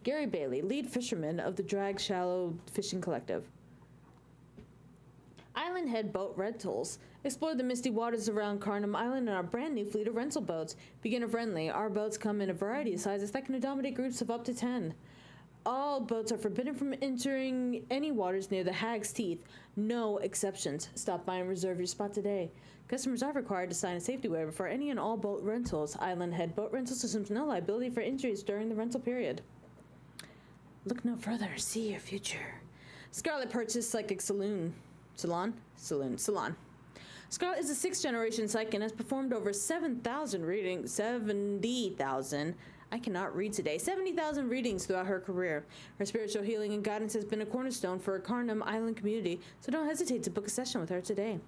Speaker 1: Gary Bailey, lead fisherman of the Drag Shallow Fishing Collective. Island Head Boat Rentals. Explore the misty waters around Carnum Island in our brand new fleet of rental boats. Beginner friendly, our boats come in a variety of sizes that can accommodate groups of up to 10. All boats are forbidden from entering any waters near the Hag's Teeth. No exceptions. Stop by and reserve your spot today. Customers are required to sign a safety waiver for any and all boat rentals. Island Head Boat Rentals assumes no liability for injuries during the rental period. Look no further. See your future. Scarlet Purchase Psychic Salon. Salon? Salon. Scarlet is a 6th-generation psychic and has performed over 7,000 readings. 70,000. I cannot read today. 70,000 readings throughout her career. Her spiritual healing and guidance has been a cornerstone for a Carnum Island community, so don't hesitate to book a session with her today.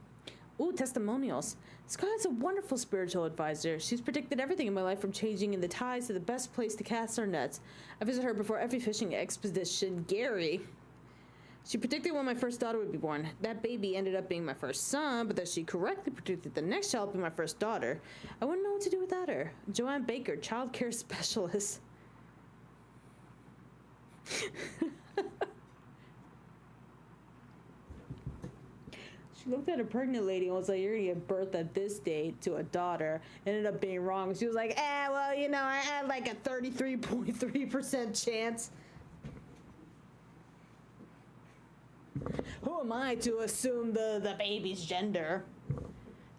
Speaker 1: Ooh, testimonials. Scarlet's a wonderful spiritual advisor. She's predicted everything in my life from changing in the tides to the best place to cast our nets. I visit her before every fishing expedition. Gary. She predicted when my first daughter would be born. That baby ended up being my first son, but that she correctly predicted the next child would be my first daughter. I wouldn't know what to do without her. Joanne Baker, child care specialist. She looked at a pregnant lady and was like, you're gonna give birth at this date to a daughter. Ended up being wrong. She was like, well, you know, I had like a 33.3% chance. Who am I to assume the baby's gender?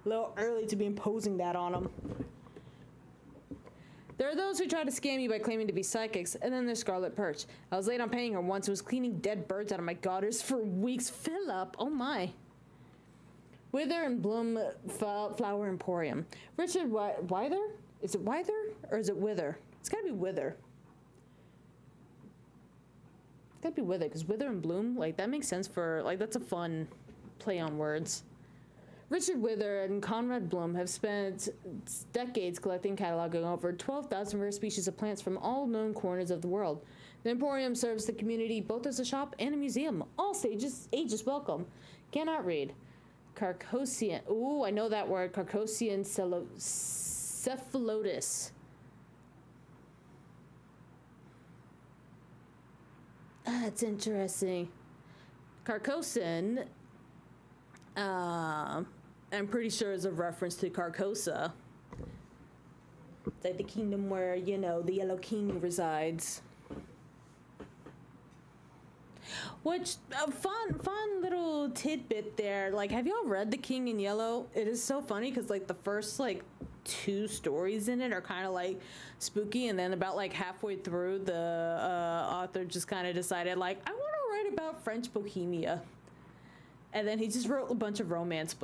Speaker 1: A little early to be imposing that on them. There are those who try to scam you by claiming to be psychics, and then there's Scarlet Perch. I was late on paying her once and was cleaning dead birds out of my gutters for weeks. Fill up, oh my. Wither and Bloom Flower Emporium. Richard Wither? Is it Wither or is it Wither? It's gotta be Wither. It's gotta be Wither, because Wither and Bloom, like, that makes sense for, like, that's a fun play on words. Richard Wither and Conrad Bloom have spent decades collecting and cataloging over 12,000 rare species of plants from all known corners of the world. The Emporium serves the community both as a shop and a museum. All ages welcome. Cannot read. Carcosian. Ooh, I know that word. Carcosian cephalotus. That's interesting. Carcosan, I'm pretty sure is a reference to Carcosa. It's like the kingdom where, you know, the Yellow King resides. Which, a fun little tidbit there. Like, have y'all read The King in Yellow? It is so funny because, like, the first, like, 2 stories in it are kind of, like, spooky. And then about, like, halfway through, the author just kind of decided, like, I want to write about French Bohemia. And then he just wrote a bunch of romance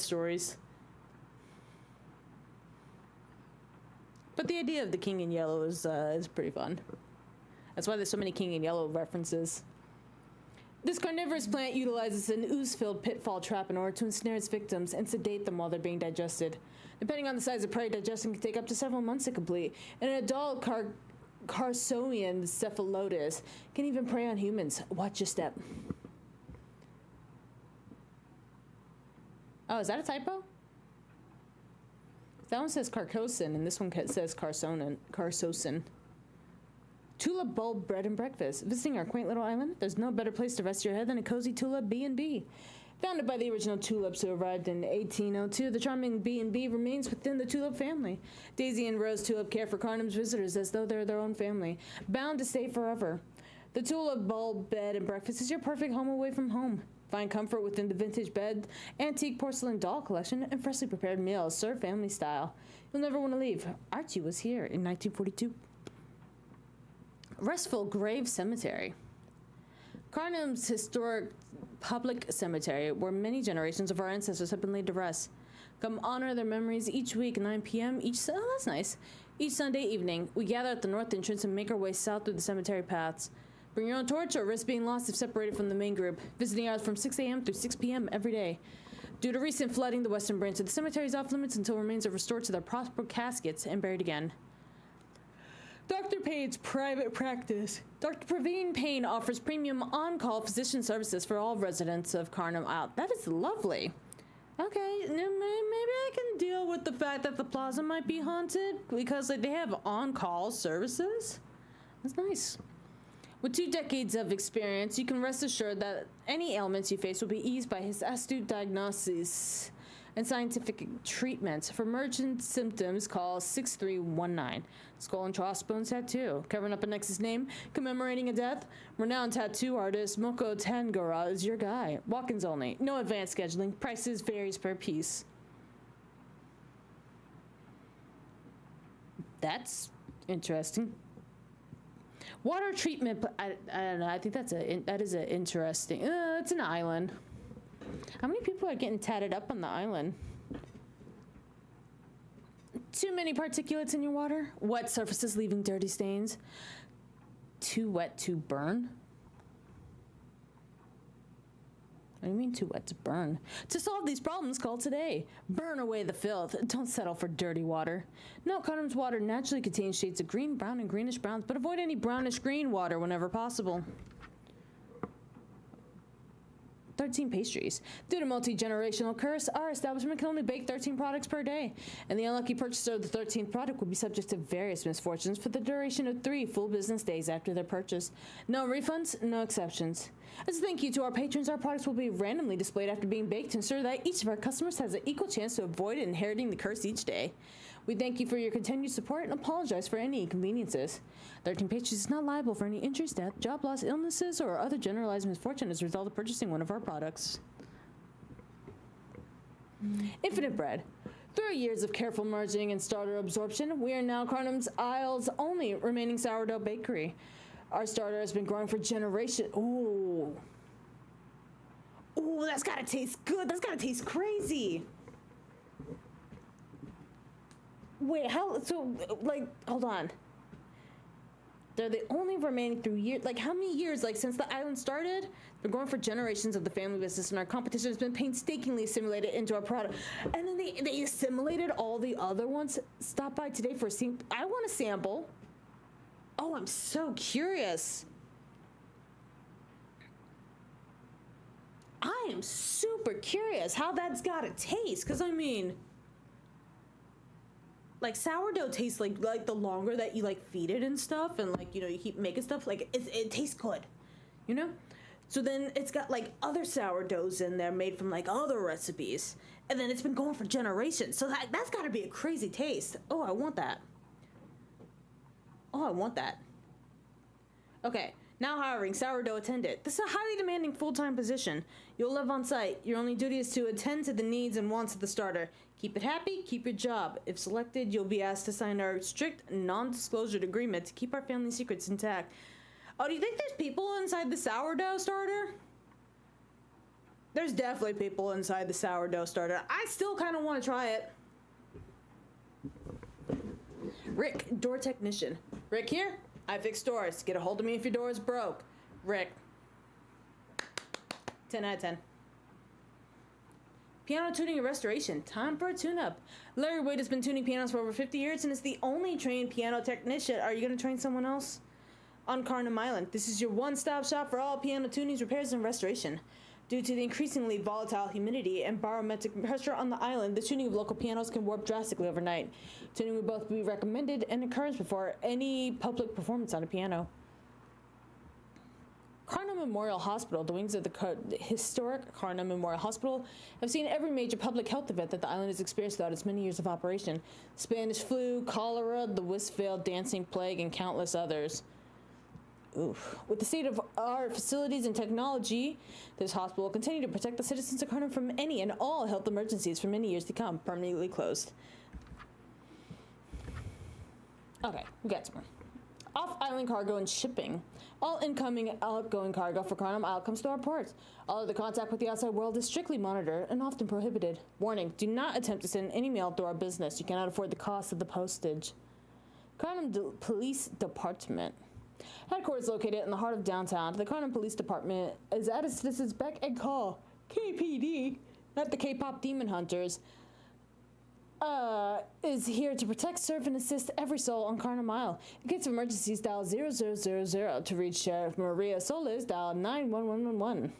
Speaker 1: stories. But the idea of The King in Yellow is pretty fun. That's why there's so many King in Yellow references. This carnivorous plant utilizes an ooze-filled pitfall trap in order to ensnare its victims and sedate them while they're being digested. Depending on the size of prey, digestion can take up to several months to complete. And an adult Carcosan cephalotus can even prey on humans. Watch your step. Oh, is that a typo? That one says Carcosan, and this one says Carcosan. Tulip Bulb Bread and Breakfast. Visiting our quaint little island, there's no better place to rest your head than a cozy Tulip B&B. Founded by the original Tulips who arrived in 1802, the charming B&B remains within the Tulip family. Daisy and Rose Tulip care for Carnum's visitors as though they're their own family, bound to stay forever. The Tulip Bulb Bed and Breakfast is your perfect home away from home. Find comfort within the vintage bed, antique porcelain doll collection, and freshly prepared meals served family style. You'll never want to leave. Archie was here in 1942. Restful Grave Cemetery. Carnum's historic public cemetery, where many generations of our ancestors have been laid to rest. Come honor their memories each week at 9 p.m. Oh, that's nice. Each Sunday evening, we gather at the north entrance and make our way south through the cemetery paths. Bring your own torch or risk being lost if separated from the main group. Visiting hours from 6 a.m. through 6 p.m. every day. Due to recent flooding, the western branch of the cemetery is off limits until remains are restored to their proper caskets and buried again. Dr. Payne's private practice. Dr. Praveen Payne offers premium on-call physician services for all residents of Carnum Island. That is lovely. Okay, maybe I can deal with the fact that the plaza might be haunted because like, they have on-call services. That's nice. With 2 decades of experience, you can rest assured that any ailments you face will be eased by his astute diagnosis and scientific treatment. For emergent symptoms, call 6319. Skull and crossbones tattoo. Covering up a Nexus name, commemorating a death. Renowned tattoo artist Moko Tangara is your guy. Walk-ins only. No advanced scheduling. Prices varies per piece. That's interesting. Water treatment. I don't know. I think that is an interesting. It's an island. How many people are getting tatted up on the island? Too many particulates in your water? Wet surfaces leaving dirty stains? Too wet to burn? What do you mean too wet to burn? To solve these problems, call today. Burn away the filth. Don't settle for dirty water. No, Carnum's water naturally contains shades of green, brown, and greenish browns, but avoid any brownish green water whenever possible. 13 pastries. Due to multi-generational curse, our establishment can only bake 13 products per day, and the unlucky purchaser of the 13th product will be subject to various misfortunes for the duration of 3 full business days after their purchase. No refunds, no exceptions. As a thank you to our patrons, our products will be randomly displayed after being baked to ensure that each of our customers has an equal chance to avoid inheriting the curse each day. We thank you for your continued support and apologize for any inconveniences. 13 Pastries is not liable for any injuries, death, job loss, illnesses, or other generalized misfortune as a result of purchasing one of our products. Infinite Bread. Through years of careful merging and starter absorption, we are now Carnum's Isle's only remaining sourdough bakery. Our starter has been growing for generations. Ooh. Ooh, that's gotta taste good. That's gotta taste crazy. Wait, hold on. They're the only remaining through years. Like, how many years, since the island started? They're going for generations of the family business, and our competition has been painstakingly assimilated into our product. And then they assimilated all the other ones. Stop by today for a sample. I want a sample. Oh, I'm so curious. I am super curious how that's gotta taste, because, I mean... sourdough tastes like the longer that you feed it and stuff, and you keep making stuff, it tastes good, so then it's got other sourdoughs in there made from other recipes, and then it's been going for generations, so that's got to be a crazy taste. Oh, I want that. Okay, now hiring sourdough attendant. This is a highly demanding full-time position. You'll live on site. Your only duty is to attend to the needs and wants of the starter. Keep it happy, keep your job. If selected, you'll be asked to sign our strict non-disclosure agreement to keep our family secrets intact. Oh, do you think there's people inside the sourdough starter? There's definitely people inside the sourdough starter. I still kind of want to try it. Rick, door technician. Rick here? I fix doors. Get a hold of me if your door is broke. Rick. 10 out of 10. Piano tuning and restoration. Time for a tune-up. Larry Wade has been tuning pianos for over 50 years and is the only trained piano technician. Are you going to train someone else? On Carnum Island. This is your one-stop shop for all piano tunings, repairs, and restoration. Due to the increasingly volatile humidity and barometric pressure on the island, the tuning of local pianos can warp drastically overnight. Tuning will both be recommended and encouraged before any public performance on a piano. Carnum Memorial Hospital, the wings of the historic Carnum Memorial Hospital, have seen every major public health event that the island has experienced throughout its many years of operation. Spanish flu, cholera, the Westphal dancing plague, and countless others. Oof. With the state-of-art facilities and technology, this hospital will continue to protect the citizens of Carnum from any and all health emergencies for many years to come. Permanently closed. Okay, we got some more. Off-island cargo and shipping. All incoming and outgoing cargo for Carnum Isle comes to our ports. All other contact with the outside world is strictly monitored and often prohibited. Warning, do not attempt to send any mail through our business. You cannot afford the cost of the postage. Carnum Police Department. Headquarters located in the heart of downtown. The Carnum Police Department is at a citizen's beck and call. KPD, not the K-pop Demon Hunters, is here to protect, serve, and assist every soul on Carnum Isle. In case of emergencies, dial 0000. To reach Sheriff Maria Solis, dial 91111.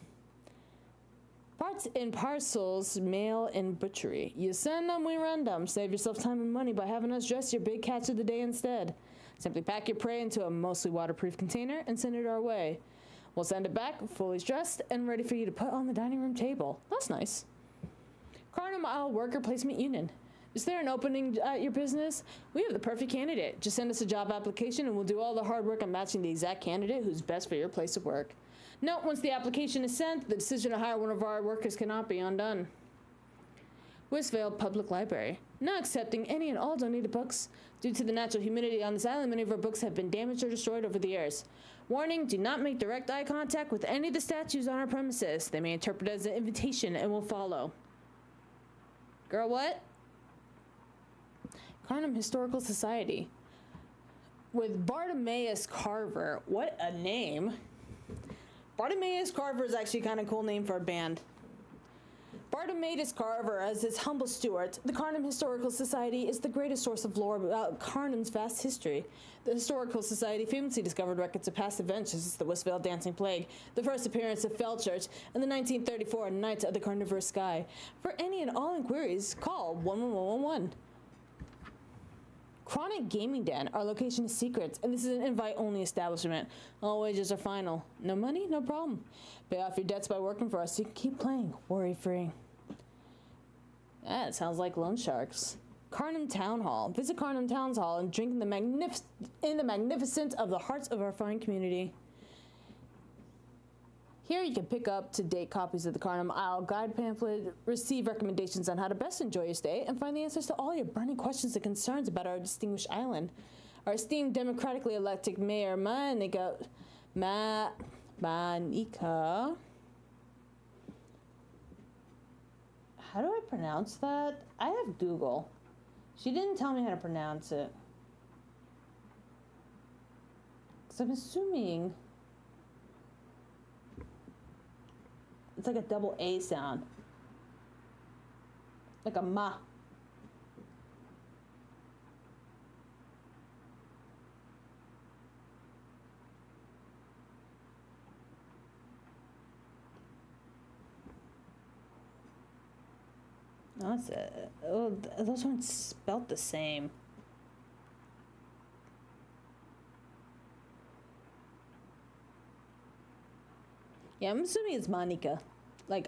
Speaker 1: Parts and parcels, mail, and butchery. You send them, we run them. Save yourself time and money by having us dress your big catch of the day instead. Simply pack your prey into a mostly waterproof container and send it our way. We'll send it back fully dressed and ready for you to put on the dining room table. That's nice. Carnum Isle Worker Placement Union. Is there an opening at your business? We have the perfect candidate. Just send us a job application and we'll do all the hard work on matching the exact candidate who's best for your place of work. Note, once the application is sent, the decision to hire one of our workers cannot be undone. Westphal Public Library. Not accepting any and all donated books. Due to the natural humidity on this island, many of our books have been damaged or destroyed over the years. Warning, do not make direct eye contact with any of the statues on our premises. They may interpret it as an invitation and will follow. Girl, what? Carnum Historical Society. With Bartimaeus Carver. What a name. Bartimaeus Carver is actually kind of cool name for a band. Bartimaeus Carver, as his humble steward, the Carnum Historical Society is the greatest source of lore about Carnum's vast history. The Historical Society famously discovered records of past events such as the Wistvale Dancing Plague, the first appearance of Felchurch, and the 1934 Night of the Carnivorous Sky. For any and all inquiries, call 11111. Chronic Gaming Den. Our location is secret, and this is an invite-only establishment. All wages are final. No money? No problem. Pay off your debts by working for us so you can keep playing worry-free. That sounds like loan sharks. Carnum Town Hall. Visit Carnum Town Hall and drink in the magnificent of the hearts of our fine community. Here you can pick up to-date copies of the Carnum Isle guide pamphlet, receive recommendations on how to best enjoy your stay, and find the answers to all your burning questions and concerns about our distinguished island. Our esteemed democratically elected mayor, Manika. How do I pronounce that? I have Google. She didn't tell me how to pronounce it. Because I'm assuming it's like a double A sound. Like a ma. No, it's those aren't spelt the same. Yeah, I'm assuming it's Monica. Like,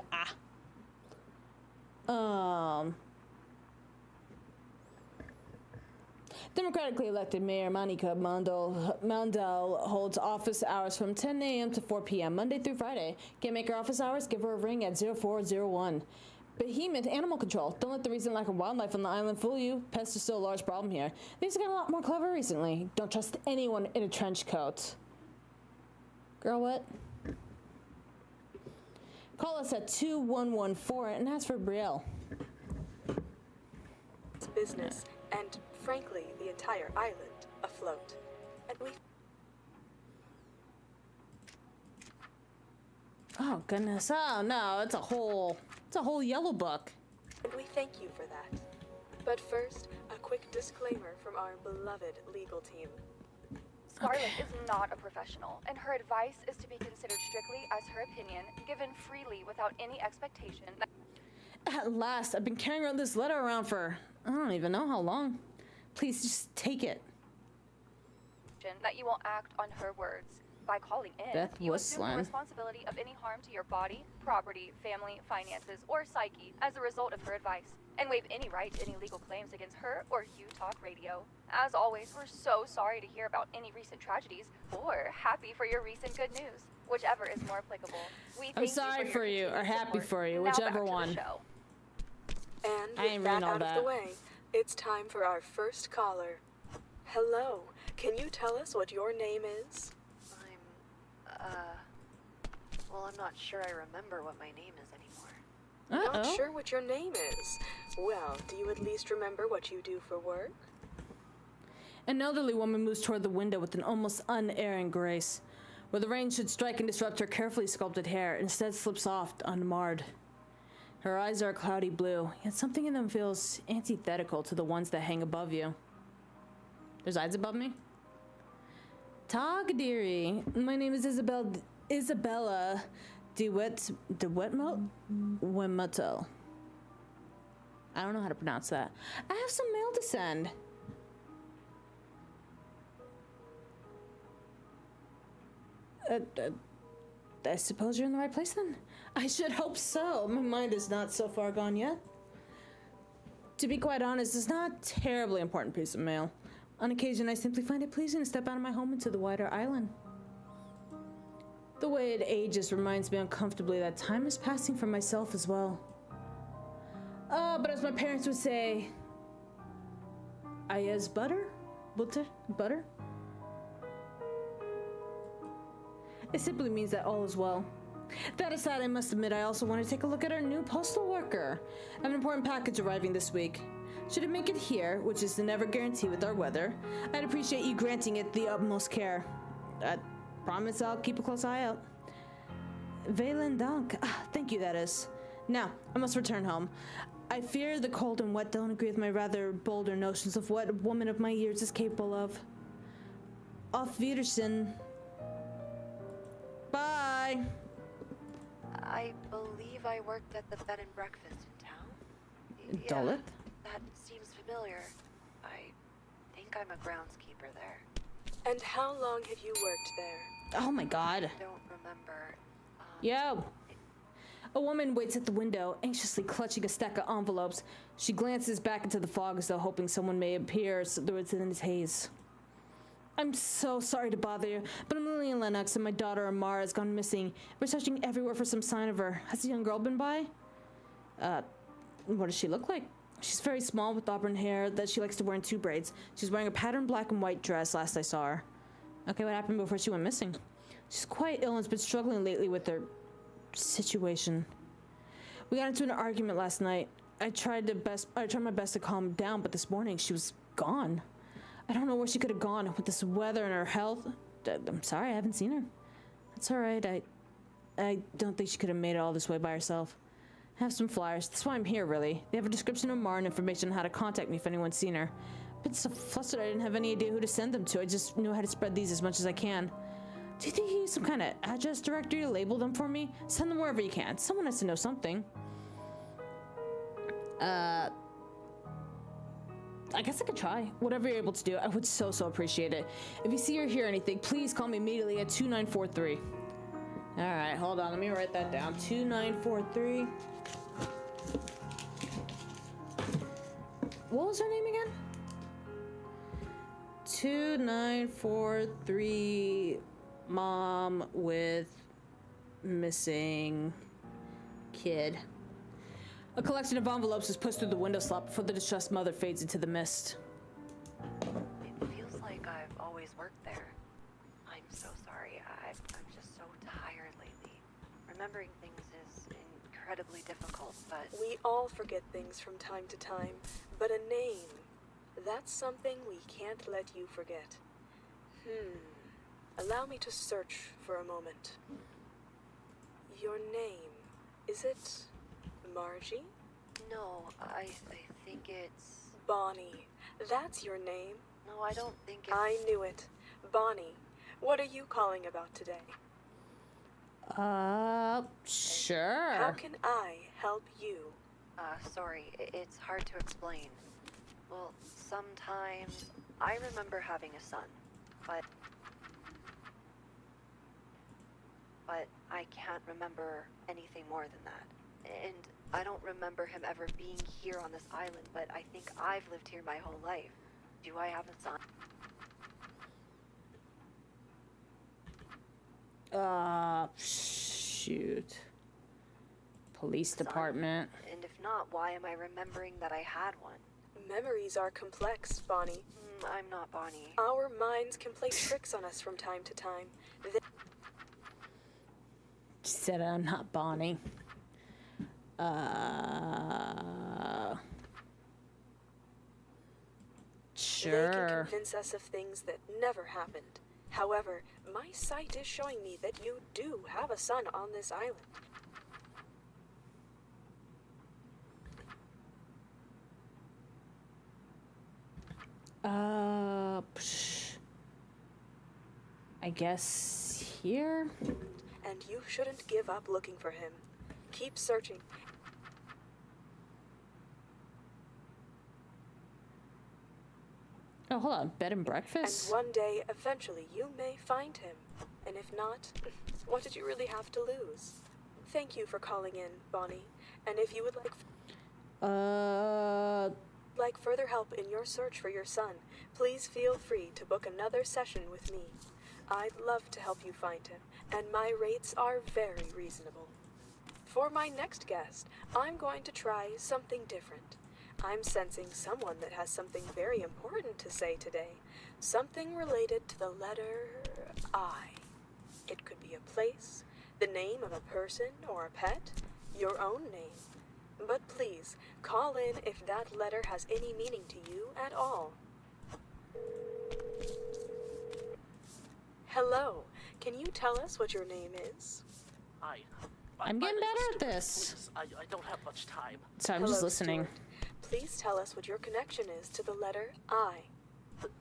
Speaker 1: Democratically elected Mayor Monica Mandel holds office hours from 10 a.m. to 4 p.m. Monday through Friday. Can't make her office hours? Give her a ring at 0401. Behemoth Animal Control. Don't let the recent lack of wildlife on the island fool you. Pests are still a large problem here. Things have gotten a lot more clever recently. Don't trust anyone in a trench coat. Girl, what? Call us at 2114 and ask for Brielle.
Speaker 4: It's business, and frankly, the entire island afloat. And we...
Speaker 1: Oh, goodness. Oh, no. It's a whole yellow book.
Speaker 4: And we thank you for that. But first, a quick disclaimer from our beloved legal team.
Speaker 5: Scarlet is not a professional, and her advice is to be considered strictly as her opinion, given freely without any expectation that...
Speaker 1: At last, I've been carrying this letter around for I don't even know how long. Please just take it.
Speaker 5: That you will act on her words. By calling in,
Speaker 1: Beth
Speaker 5: you assume the
Speaker 1: Westland.
Speaker 5: responsibility of any harm to your body, property, family, finances, or psyche as a result of her advice, and waive any right to any legal claims against her or You Talk Radio. As always, we're so sorry to hear about any recent tragedies, or happy for your recent good news, whichever is more applicable. We
Speaker 1: I'm
Speaker 5: thank
Speaker 1: sorry
Speaker 5: you
Speaker 1: for you, or happy
Speaker 5: support.
Speaker 1: for you,
Speaker 5: Now back
Speaker 1: whichever
Speaker 5: to the
Speaker 1: one.
Speaker 5: show.
Speaker 4: And
Speaker 1: I
Speaker 4: with
Speaker 1: ain't
Speaker 4: that
Speaker 1: reading all
Speaker 4: out of
Speaker 1: that.
Speaker 4: the way, it's time for our first caller. Hello, can you tell us what your name is?
Speaker 6: Well, I'm not sure I remember what my name is anymore.
Speaker 4: Not sure what your name is. Well, do you at least remember what you do for work?
Speaker 1: An elderly woman moves toward the window with an almost unerring grace. Where the rain should strike and disrupt her carefully sculpted hair, instead slips soft, unmarred. Her eyes are a cloudy blue, yet something in them feels antithetical to the ones that hang above you. There's eyes above me? Tagadiri. My name is Isabella Wimuto. I don't know how to pronounce that. I have some mail to send. I suppose you're in the right place then? I should hope so. My mind is not so far gone yet. To be quite honest, it's not a terribly important piece of mail. On occasion, I simply find it pleasing to step out of my home into the wider island. The way it ages reminds me uncomfortably that time is passing for myself as well. But as my parents would say, Ayez butter? Butter? It simply means that all is well. That aside, I must admit I also want to take a look at our new postal worker. I have an important package arriving this week. Should it make it here, which is the never guarantee with our weather, I'd appreciate you granting it the utmost care. I promise I'll keep a close eye out. Vielen Dank. Thank you, that is. Now, I must return home. I fear the cold and wet don't agree with my rather bolder notions of what a woman of my years is capable of. Auf Wiedersehen. Bye.
Speaker 6: I believe I worked at the bed and breakfast in town.
Speaker 1: Dullet?
Speaker 6: That seems familiar. I think I'm a groundskeeper there.
Speaker 4: And how long have you worked there?
Speaker 1: Oh my god.
Speaker 6: I don't remember.
Speaker 1: Yo. A woman waits at the window, anxiously clutching a stack of envelopes. She glances back into the fog as though hoping someone may appear within its haze. I'm so sorry to bother you, but I'm Lillian Lennox and my daughter Amara has gone missing. We're searching everywhere for some sign of her. Has the young girl been by? What does she look like? She's very small with auburn hair that she likes to wear in 2 braids. She's wearing a patterned black and white dress last I saw her. Okay, what happened before she went missing? She's quite ill and has been struggling lately with her situation. We got into an argument last night. I tried my best to calm her down, but this morning she was gone. I don't know where she could have gone with this weather and her health. I'm sorry, I haven't seen her. That's all right. I don't think she could have made it all this way by herself. I have some flyers. That's why I'm here, really. They have a description of Mara and information on how to contact me if anyone's seen her. I've been so flustered I didn't have any idea who to send them to. I just knew how to spread these as much as I can. Do you think you use some kind of address directory to label them for me? Send them wherever you can. Someone has to know something. I guess I could try. Whatever you're able to do, I would so appreciate it. If you see or hear anything, please call me immediately at 2943. Alright, hold on. Let me write that down. 2943. What was her name again? 2943 mom with missing kid. A collection of envelopes is pushed through the window slot before the distressed mother fades into the mist.
Speaker 6: It feels like I've always worked there. I'm so sorry. I'm just so tired lately. Remembering things is incredibly difficult, but...
Speaker 4: We all forget things from time to time, but a name, that's something we can't let you forget. Allow me to search for a moment. Your name, is it Margie?
Speaker 6: No, I think it's...
Speaker 4: Bonnie. That's your name.
Speaker 6: No, I don't think it's...
Speaker 4: I knew it. Bonnie, what are you calling about today?
Speaker 1: Sure.
Speaker 4: How can I help you?
Speaker 6: Sorry, it's hard to explain. Well, sometimes I remember having a son, but I can't remember anything more than that. And I don't remember him ever being here on this island, but I think I've lived here my whole life. Do I have a son?
Speaker 1: Shoot. Police department.
Speaker 6: And if not, why am I remembering that I had one?
Speaker 4: Memories are complex, Bonnie.
Speaker 6: I'm not Bonnie.
Speaker 4: Our minds can play tricks on us from time to time.
Speaker 1: She said I'm not Bonnie. Sure.
Speaker 4: They can convince us of things that never happened. However, my sight is showing me that you do have a son on this island.
Speaker 1: I guess here?
Speaker 4: And you shouldn't give up looking for him. Keep searching.
Speaker 1: Oh, hold on. Bed and breakfast?
Speaker 4: And one day, eventually, you may find him. And if not, what did you really have to lose? Thank you for calling in, Bonnie. And if you would like further help in your search for your son, please feel free to book another session with me. I'd love to help you find him, and my rates are very reasonable. For my next guest, I'm going to try something different. I'm sensing someone that has something very important to say today. Something related to the letter I. It could be a place, the name of a person or a pet, your own name. But please, call in if that letter has any meaning to you at all. Hello, can you tell us what your name is?
Speaker 1: I'm getting better at this.
Speaker 7: I don't have much time.
Speaker 1: So I'm
Speaker 4: Hello,
Speaker 1: just listening.
Speaker 4: Stuart. Please tell us what your connection is to the letter I.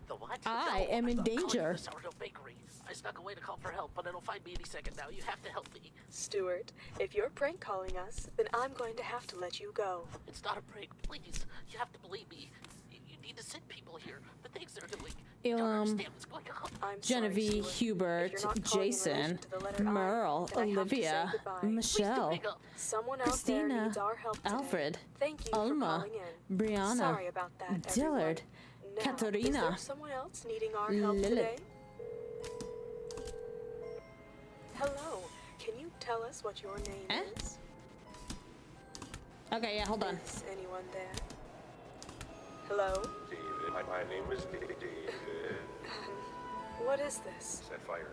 Speaker 7: The what?
Speaker 1: I am in
Speaker 7: I'm calling
Speaker 1: danger.
Speaker 7: the sourdough bakery. I snuck away to call for help, but it'll find me any second now. You have to help me.
Speaker 4: Stuart, if you're prank calling us, then I'm going to have to let you go.
Speaker 7: It's not a prank. Please. You have to believe me. You need to send people here. The things they're doing. You don't understand what's going on.
Speaker 4: I'm sorry,
Speaker 1: Genevieve,
Speaker 4: Stuart.
Speaker 1: Hubert,
Speaker 4: If you're not calling in
Speaker 1: Jason,
Speaker 4: relation to the letter I,
Speaker 1: Merle,
Speaker 4: then I have to say
Speaker 1: Olivia,
Speaker 4: goodbye.
Speaker 1: Michelle,
Speaker 7: Please do pick up.
Speaker 4: Someone out there
Speaker 1: Christina,
Speaker 4: needs our help today.
Speaker 1: Alfred,
Speaker 4: Thank you
Speaker 1: Alma,
Speaker 4: for calling in.
Speaker 1: Brianna,
Speaker 4: Sorry about that,
Speaker 1: Dillard,
Speaker 4: everyone. Now, is
Speaker 1: Katerina,
Speaker 4: there someone else needing our help
Speaker 1: Lilith.
Speaker 4: today? Hello, can you tell us what your name
Speaker 1: Eh?
Speaker 4: is?
Speaker 1: Okay, yeah, hold on.
Speaker 4: Is anyone there? Hello?
Speaker 8: David, my name is David.
Speaker 4: What is this?
Speaker 8: Set fire.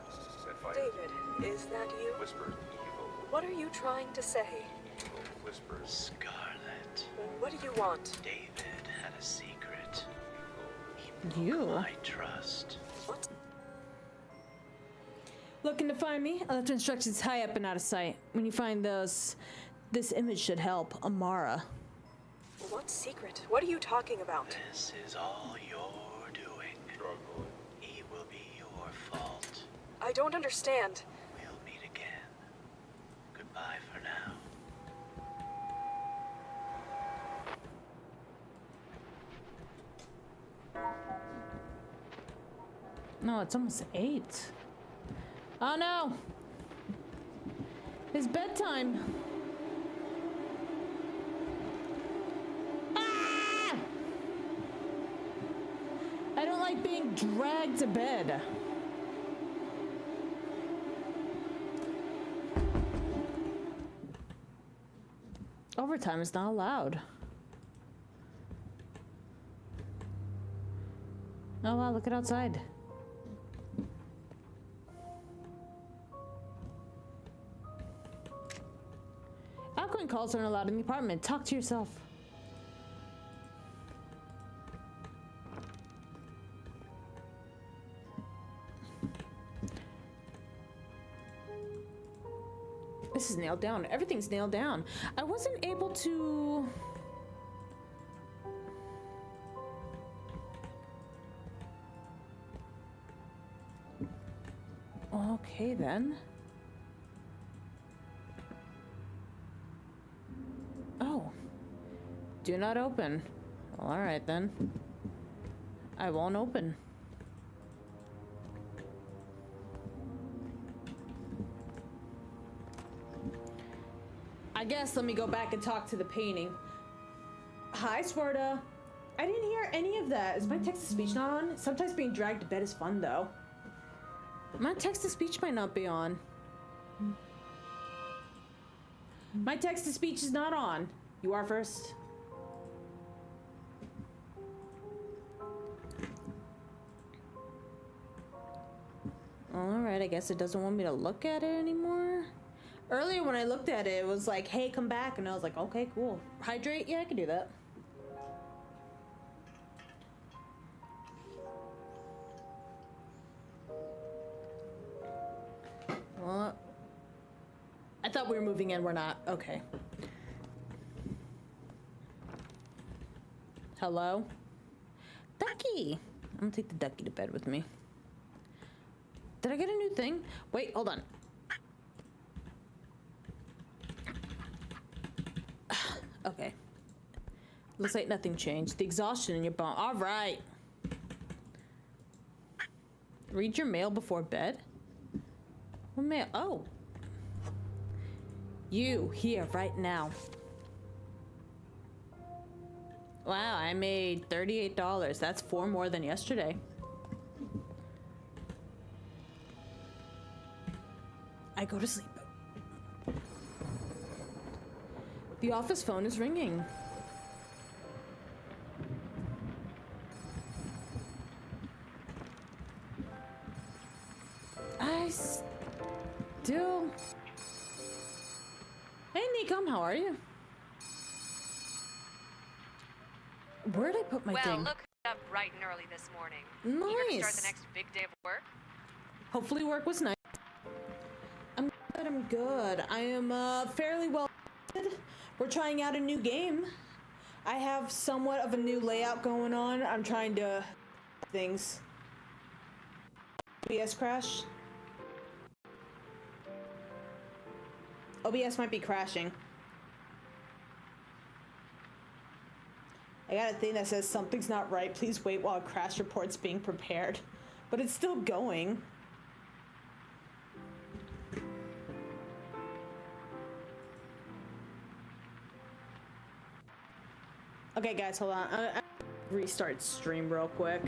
Speaker 8: Set fire.
Speaker 4: David, is that you?
Speaker 8: Whispers evil.
Speaker 4: What are you trying to say?
Speaker 8: Evil whispers.
Speaker 9: Scarlet,
Speaker 4: What do you want?
Speaker 9: David had a secret.
Speaker 1: You?
Speaker 9: I trust.
Speaker 4: What?
Speaker 1: Looking to find me? I left instructions high up and out of sight. When you find those, this image should help. Amara.
Speaker 4: What secret? What are you talking about?
Speaker 9: This is all your doing.
Speaker 8: Struggling.
Speaker 9: It will be your fault.
Speaker 4: I don't understand.
Speaker 9: We'll meet again. Goodbye for now.
Speaker 1: No, it's almost 8. Oh no! It's bedtime. Ah! I don't like being dragged to bed. Overtime is not allowed. Oh wow, look at outside. Outgoing calls aren't allowed in the apartment. Talk to yourself. This is nailed down. Everything's nailed down. I wasn't able to... Okay then. Oh. Do not open. Well, alright then. I won't open. I guess let me go back and talk to the painting. Hi, Sparta. I didn't hear any of that. Is my text-to-speech not on? Sometimes being dragged to bed is fun, though. My text-to-speech might not be on. My text-to-speech is not on. You are first. Alright, I guess it doesn't want me to look at it anymore. Earlier when I looked at it, it was like, hey, come back. And I was like, okay, cool. Hydrate? Yeah, I can do that. Well, I thought we were moving in. We're not. Okay. Hello? Ducky! I'm gonna take the ducky to bed with me. Did I get a new thing? Wait, hold on. Okay. Looks like nothing changed. The exhaustion in your bone. All right. Read your mail before bed? What mail? Oh. You, here, right now. Wow, I made $38. That's 4 more than yesterday. I go to sleep. The office phone is ringing. deal. Hey, Nikom, how are you? Where'd I put my
Speaker 2: Well,
Speaker 1: thing?
Speaker 2: look up bright and early this morning.
Speaker 1: Nice.
Speaker 2: Eager to start the next big day of work?
Speaker 1: Hopefully work was nice. I'm good. I am fairly well. We're trying out a new game. I have somewhat of a new layout going on. I'm trying to things. OBS crash. OBS might be crashing. I got a thing that says something's not right. Please wait while a crash report's being prepared. But it's still going. Okay, guys, hold on. I restart stream real quick.